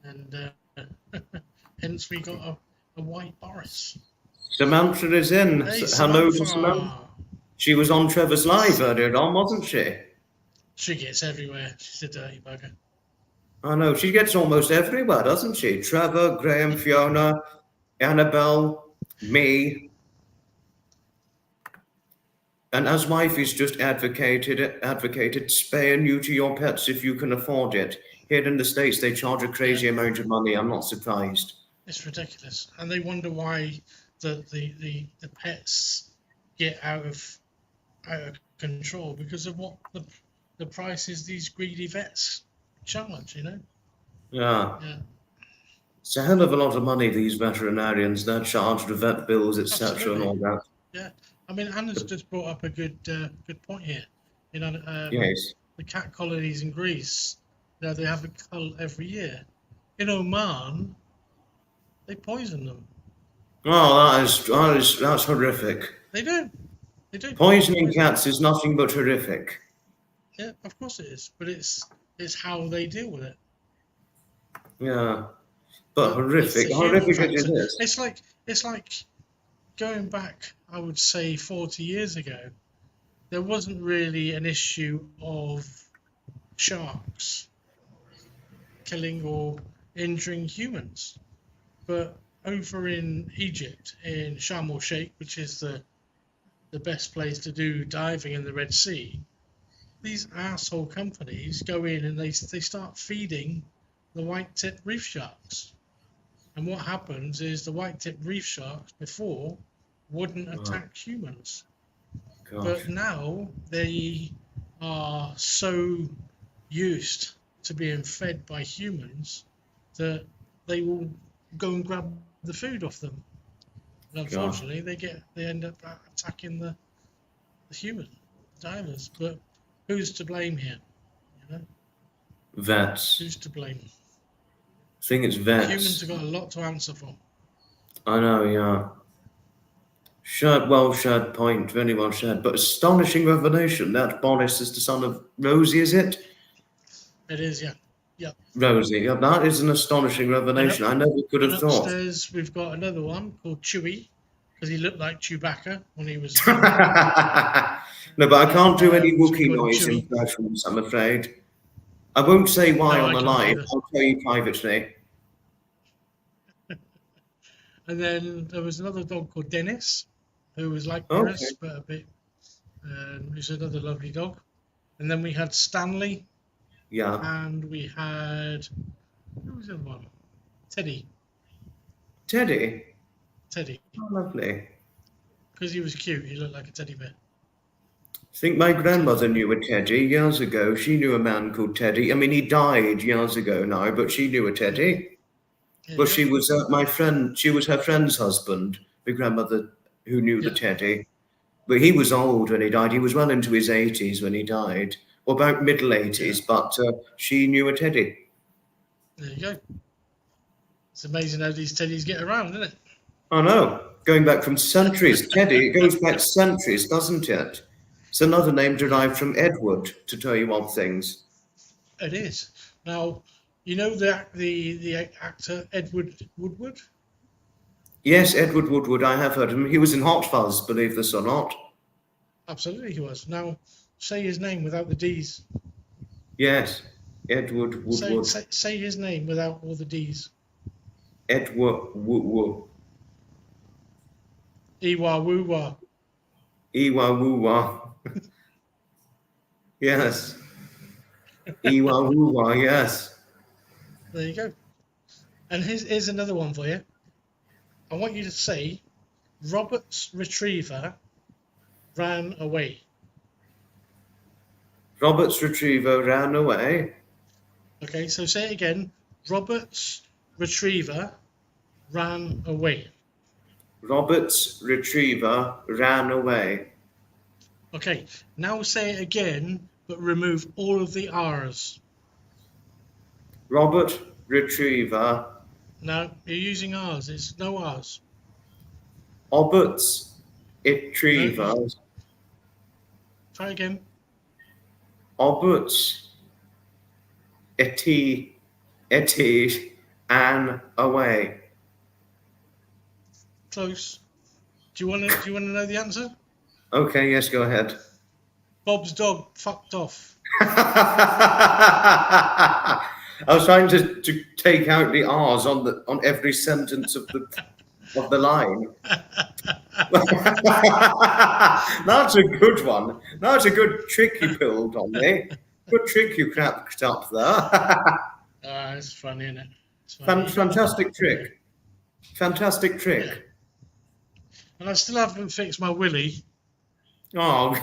and hence we got a white Boris. Samantha is in. Hey, Hello to Samantha. Samantha. She was on Trevor's Live earlier on, wasn't she? She gets everywhere. She's a dirty bugger. I know. She gets almost everywhere, doesn't she? Trevor, Graham, Fiona, Annabelle, me. And as wifey's just advocated spay and neuter your pets if you can afford it. Here in the States, they charge a crazy amount of money. I'm not surprised. It's ridiculous, and they wonder why the pets get out of control because of what the prices these greedy vets charge. You know. Yeah. Yeah. It's a hell of a lot of money these veterinarians they're charged with vet bills, etc. and all that. Yeah. I mean, Anna's just brought up a good point here. You know, Yes. the cat colonies in Greece, you know, they have a cull every year. In Oman, they poison them. Oh, that's horrific. They do. They do. Poisoning cats is nothing but horrific. Yeah, of course it is. But it's how they deal with it. Yeah. But It's the horrific. human Horrific it factor. is. It's like going back, I would say 40 years ago, there wasn't really an issue of sharks killing or injuring humans. But over in Egypt, in Sharm el Sheikh, which is the best place to do diving in the Red Sea, these asshole companies go in and they start feeding the white-tipped reef sharks. And what happens is the white-tipped reef sharks before wouldn't attack humans. Gosh. But now they are so used to being fed by humans that they will go and grab the food off them. And unfortunately, they end up attacking the human divers. But who's to blame here? You know, Vets. who's to blame? I think it's Humans vets. have got a lot to answer for. I know, yeah. Well shared point, very well shared. But astonishing revelation that Boris is the son of Rosie, is it? It is, yeah. Yeah. Rosie, yeah, that is an astonishing revelation. I never could have And thought. upstairs, we've got another one called Chewie, because he looked like Chewbacca when he was. No, but I can't do any It's Wookiee called noise Chewie. impressions, I'm afraid. I won't say why No, on I the can't live. either. I'll tell you privately. And then there was another dog called Dennis, who was like Okay. Boris, but a bit. Who's another lovely dog. And then we had Stanley, Yeah. and we had. Who was the other one? Teddy. Teddy. Teddy. Oh, lovely. Because he was cute, he looked like a teddy bear. I think my grandmother knew a Teddy years ago. She knew a man called Teddy. I mean, he died years ago now, but she knew a Teddy. Yeah, But she was my friend. She was her friend's husband, the grandmother who knew the Yeah. Teddy. But he was old when he died. He was well into his 80s when he died, or about middle 80s. But she knew a Teddy. There you go. It's amazing how these teddies get around, isn't it? I know. Going back from centuries, Teddy. It goes back centuries, doesn't it? It's another name derived from Edward, to tell you odd things. It is. Now, you know the actor Edward Woodward? Yes, Edward Woodward. I have heard him. He was in Hot Fuzz, believe this or not. Absolutely, he was. Now, say his name without the D's. Yes, Edward Woodward. Say his name without all the D's. Edward Woodward. Ewa woo wah. Iwa Wuwa. Yes. Iwa Wuwa, yes. There you go. And here's another one for you. I want you to say, Robert's retriever ran away. Robert's retriever ran away. Okay, so say it again. Robert's retriever ran away. Robert's retriever ran away. Okay, now say it again, but remove all of the R's. Robert retriever. No, you're using R's. It's no R's. Robert's retriever. Try again. Robert's etty and away. Close. Do you want to know the answer? Okay, yes, go ahead. Bob's dog fucked off. I was trying to take out the R's on every sentence of the of the line. That's a good one. That's a good trick you pulled on me. Good trick you cracked up there. It's funny, isn't it? It's funny. Fantastic trick. Fantastic trick. Yeah. And I still haven't fixed my willy. Oh.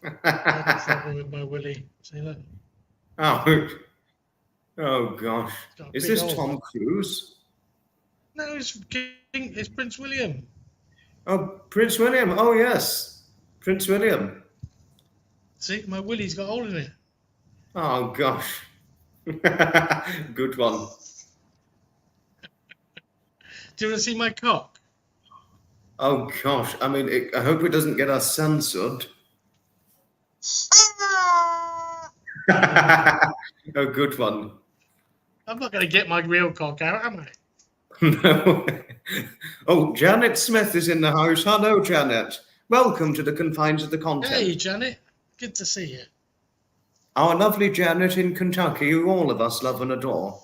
I had a problem with my willy. See that? Oh gosh. Got a Is big this hole. Tom Cruise? No, it's Prince William. Oh, Prince William. Oh yes. Prince William. See, my willy's got a hole in it. Oh gosh. Good one. Do you want to see my cock? Oh gosh. I mean, I hope it doesn't get us censored. Oh, good one. I'm not going to get my real cock out, am I? No. Oh, Janet Smith is in the house. Hello, Janet. Welcome to the confines of the content. Hey, Janet. Good to see you. Our lovely Janet in Kentucky, who all of us love and adore.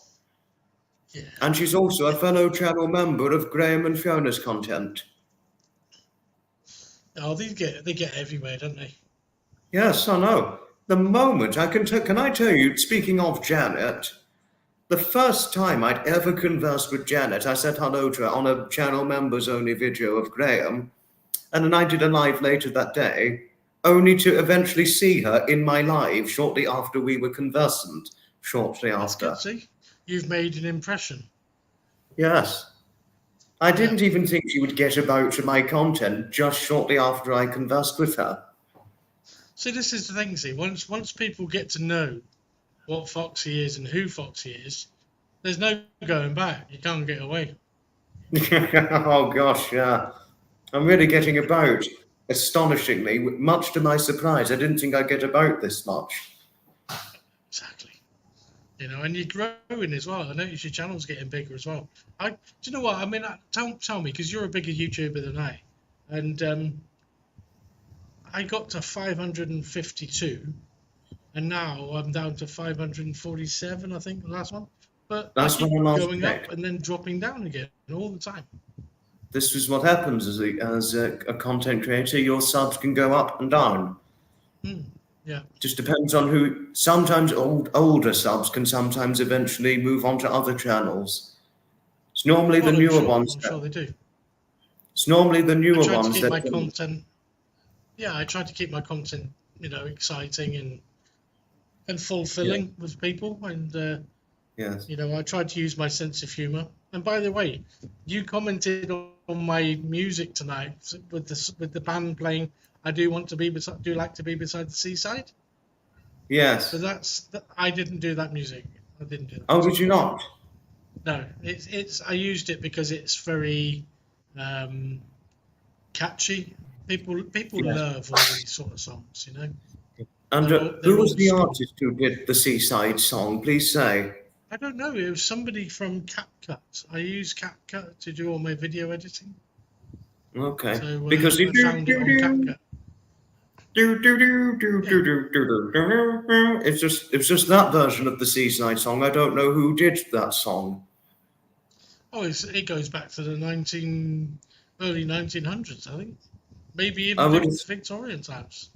Yeah. And she's also a fellow channel member of Graham and Fiona's content. Oh, they get everywhere, don't they? Yes, I know. The moment can I tell you, speaking of Janet, the first time I'd ever conversed with Janet, I said hello to her on a channel members only video of Graham, and then I did a live later that day, only to eventually see her in my live shortly after we were conversant. Shortly That's after. good, see? You've made an impression. Yes. I didn't even think she would get about to my content just shortly after I conversed with her. See, this is the thing, see, once people get to know what Foxy is and who Foxy is, there's no going back. You can't get away. Oh gosh, yeah. I'm really getting about, astonishingly, much to my surprise. I didn't think I'd get about this much. Exactly. You know, and you're growing as well. I notice your channel's getting bigger as well. Do you know what? I mean, tell me, because you're a bigger YouTuber than I. And I got to 552, and now I'm down to 547, I think, the last one. But That's I keep when I last going checked. up and then dropping down again all the time. This is what happens as a content creator. Your subs can go up and down. Yeah. Just depends on who. Sometimes older subs can sometimes eventually move on to other channels. It's normally the newer ones. I'm sure they do. It's normally the newer I try to ones keep that. my content. Yeah, I try to keep my content, exciting and fulfilling with people, and Yes. I try to use my sense of humor. And by the way, you commented on my music tonight with the band playing "I Do Like to Be Beside the Seaside." Yes. So I didn't do that music. I didn't do that. Oh, did you not? No, I used it because it's very catchy. People love all these sort of songs, And They're who all was the school. artist who did the Seaside song? Please say. I don't know. It was somebody from CapCut. I use CapCut to do all my video editing. Okay. So Because I found it on CapCut. It's just that version of the Seaside song. I don't know who did that song. Oh, it goes back to the early 1900s, I think. Maybe I even would- Victorian times.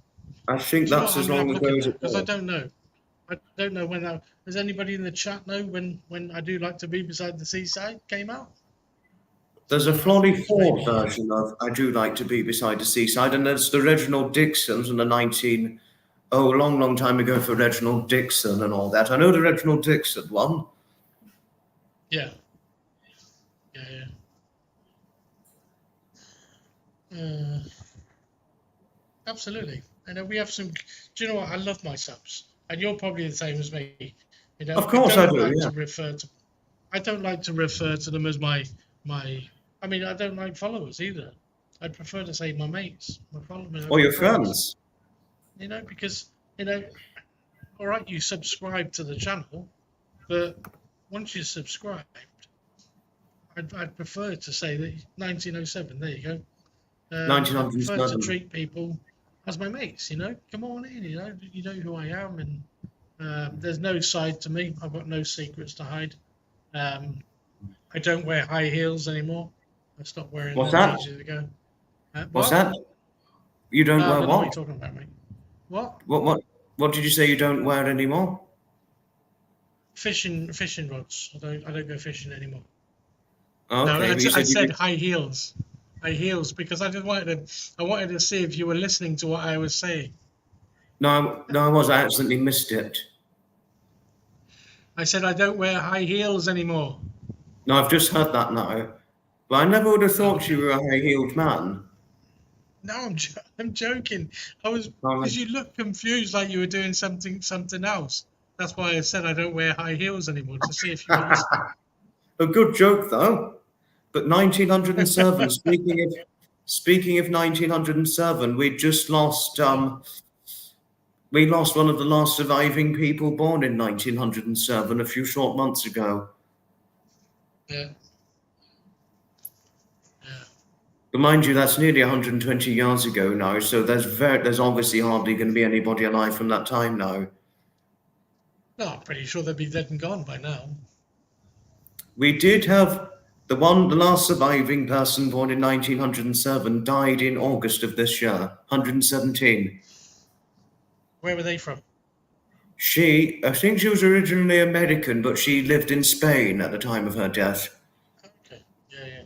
I think that's as long ago as it Because I was. don't know. I don't know when that. Does anybody in the chat know when I Do Like to Be Beside the Seaside came out? There's a Florrie Ford version of I Do Like to Be Beside the Seaside, and there's the Reginald Dixon from the long time ago for Reginald Dixon and all that. I know the Reginald Dixon one. Yeah. Absolutely. I know we have some. Do you know what? I love my subs, and you're probably the same as me. Of course I do, like yeah. to refer to. I don't like to refer to them as my. I mean, I don't like followers either. I'd prefer to say my mates, my followers. Or your friends. Because all right, you subscribe to the channel, but once you're subscribed, I'd prefer to say that 1907. There you go. I prefer to 1907. treat people as my mates. Come on in. You know who I am, and there's no side to me. I've got no secrets to hide. I don't wear high heels anymore. I stopped wearing What's them that? ages ago. What's that? You don't I wear don't know what you're what? talking about, mate. What? What did you say you don't wear anymore? Fishing rods. I don't go fishing anymore. Okay, No, but you I said you said high heels. High heels, because I wanted to see if you were listening to what I was saying. No, I was. I accidentally missed it. I said I don't wear high heels anymore. No, I've just heard that now. But I never would have thought Okay. you were a high-heeled man. No, I'm joking. Because you look confused, like you were doing something else. That's why I said I don't wear high heels anymore, to see if you were listening. A good joke, though. But 1907. Speaking of 1907, we just lost. We lost one of the last surviving people born in 1907 a few short months ago. Yeah. Yeah. But mind you, that's nearly 120 years ago now. So there's obviously hardly going to be anybody alive from that time now. No, I'm pretty sure they'd be dead and gone by now. We did have the last surviving person born in 1907 died in August of this year, 117. Where were they from? I think she was originally American, but she lived in Spain at the time of her death. Okay. Yeah.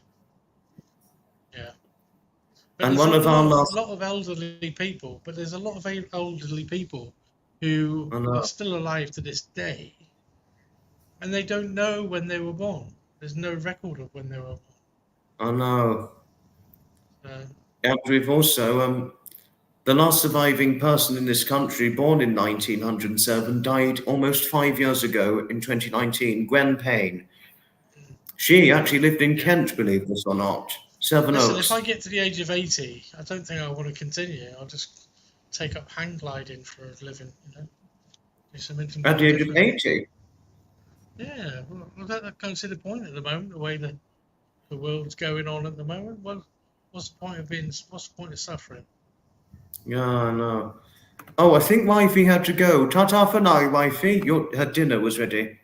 And one of our last... lot of elderly people, but there's a lot of elderly people who are still alive to this day, and they don't know when they were born. There's no record of when they were born. I know. And we've also, the last surviving person in this country born in 1907 died almost 5 years ago in 2019, Gwen Payne. She actually lived in Kent, believe this or not. Listen, if I get to the age of 80, I don't think I want to continue. I'll just take up hang gliding for a living, Do something at the age of 80? Yeah, well, I can't see the point at the moment, the way the world's going on at the moment. Well, what's the point of suffering? Yeah, I know. Oh, I think wifey had to go. Ta-ta for now, wifey. Her dinner was ready.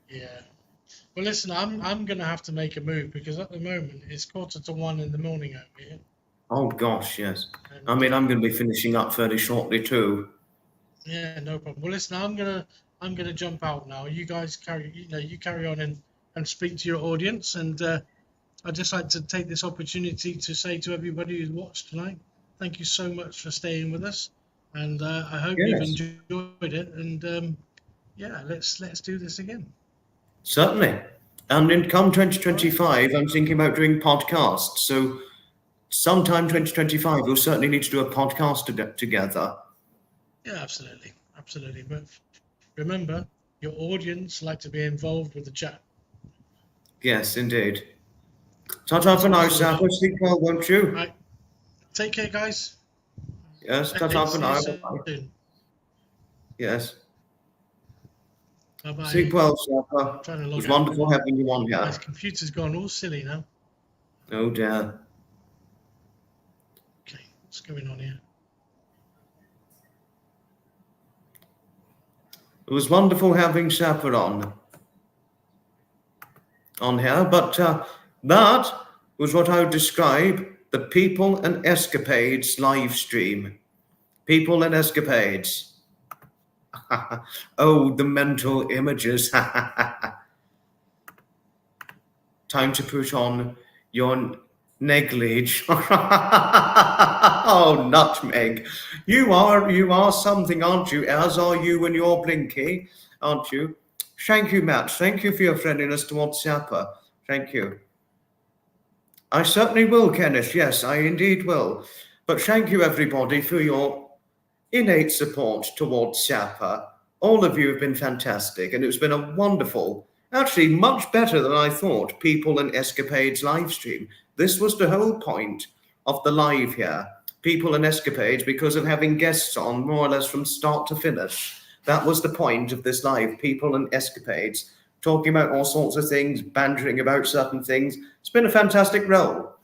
Yeah. Well, listen, I'm going to have to make a move, because at the moment it's 1:45 in the morning over here. Oh gosh, yes. And, I mean, I'm going to be finishing up fairly shortly too. Yeah, no problem. Well, listen, I'm gonna jump out now. You guys carry on and speak to your audience, and I'd just like to take this opportunity to say to everybody who's watched tonight, thank you so much for staying with us, and I hope you've enjoyed it. And let's do this again. Certainly. And in come 2025, I'm thinking about doing podcasts. So sometime 2025, we'll certainly need to do a podcast together. Yeah, absolutely. But remember, your audience like to be involved with the chat. Yes, indeed. Ta-ta for now, Sapper. Sleep well, won't you? Right. Take care, guys. Yes, ta-ta for now. Soon. Yes. Bye-bye. Sleep well, Sapper. It was wonderful having you on here. My computer's gone all silly now. Oh, dear. Okay, what's going on here? It was wonderful having Sapper on here, but that was what I would describe the People and Escapades live stream. People and Escapades. Oh, the mental images. Time to put on your neglige. Oh, nutmeg. You are something, aren't you? As are you and your blinky, aren't you? Thank you, Matt. Thank you for your friendliness towards Sapper. Thank you. I certainly will, Kenneth. Yes, I indeed will. But thank you, everybody, for your innate support towards Sapper. All of you have been fantastic, and it's been a wonderful, actually much better than I thought, People and Escapades live stream. This was the whole point of the live here, People and Escapades, because of having guests on more or less from start to finish. That was the point of this live, People and Escapades, talking about all sorts of things, bantering about certain things. It's been a fantastic role.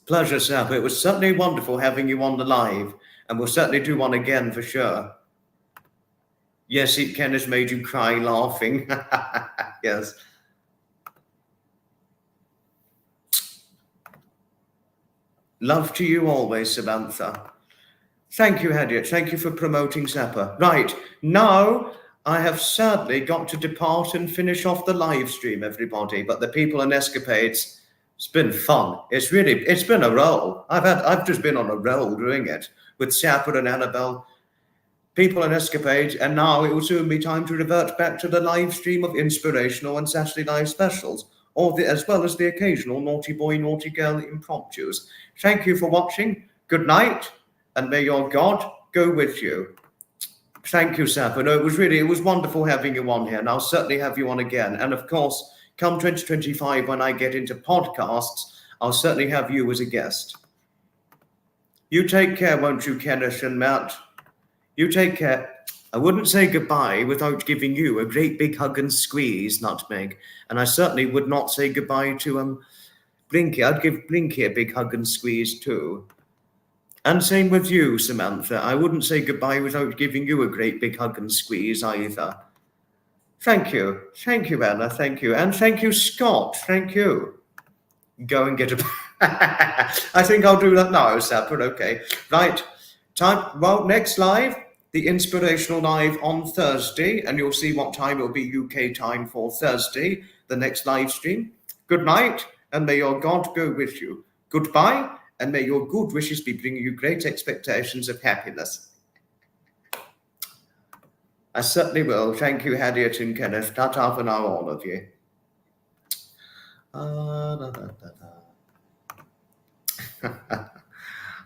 Pleasure, Sapper. It was certainly wonderful having you on the live, and we'll certainly do one again for sure. Yes, it Ken has made you cry laughing. Yes. Love to you always, Samantha. Thank you, Harriet. Thank you for promoting supper. Right, now I have sadly got to depart and finish off the live stream, everybody. But the people in Escapades, it's been fun. It's been a roll. I've just been on a roll doing it with Sapper and Annabelle, people in Escapades, and now it will soon be time to revert back to the live stream of inspirational and Saturday live specials, as well as the occasional naughty boy, naughty girl impromptus. Thank you for watching. Good night, and may your God go with you. Thank you, Sapper. No, it was wonderful having you on here, and I'll certainly have you on again. And of course, come 2025, when I get into podcasts, I'll certainly have you as a guest. You take care, won't you, Kenneth and Matt? You take care. I wouldn't say goodbye without giving you a great big hug and squeeze, Nutmeg. And I certainly would not say goodbye to Blinky. I'd give Blinky a big hug and squeeze too. And same with you, Samantha. I wouldn't say goodbye without giving you a great big hug and squeeze either. Thank you. Thank you, Anna. Thank you. And thank you, Scott. Thank you. Go and get a... I think I'll do that now, Sapper. Okay. Right. Time. Well, next live, the inspirational live on Thursday, and you'll see what time it will be UK time for Thursday, the next live stream. Good night, and may your God go with you. Goodbye, and may your good wishes be bringing you great expectations of happiness. I certainly will. Thank you, Harriet and Kenneth. Ta-ta for now, all of you.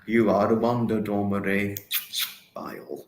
You are a wonder, Dormery. Bye all.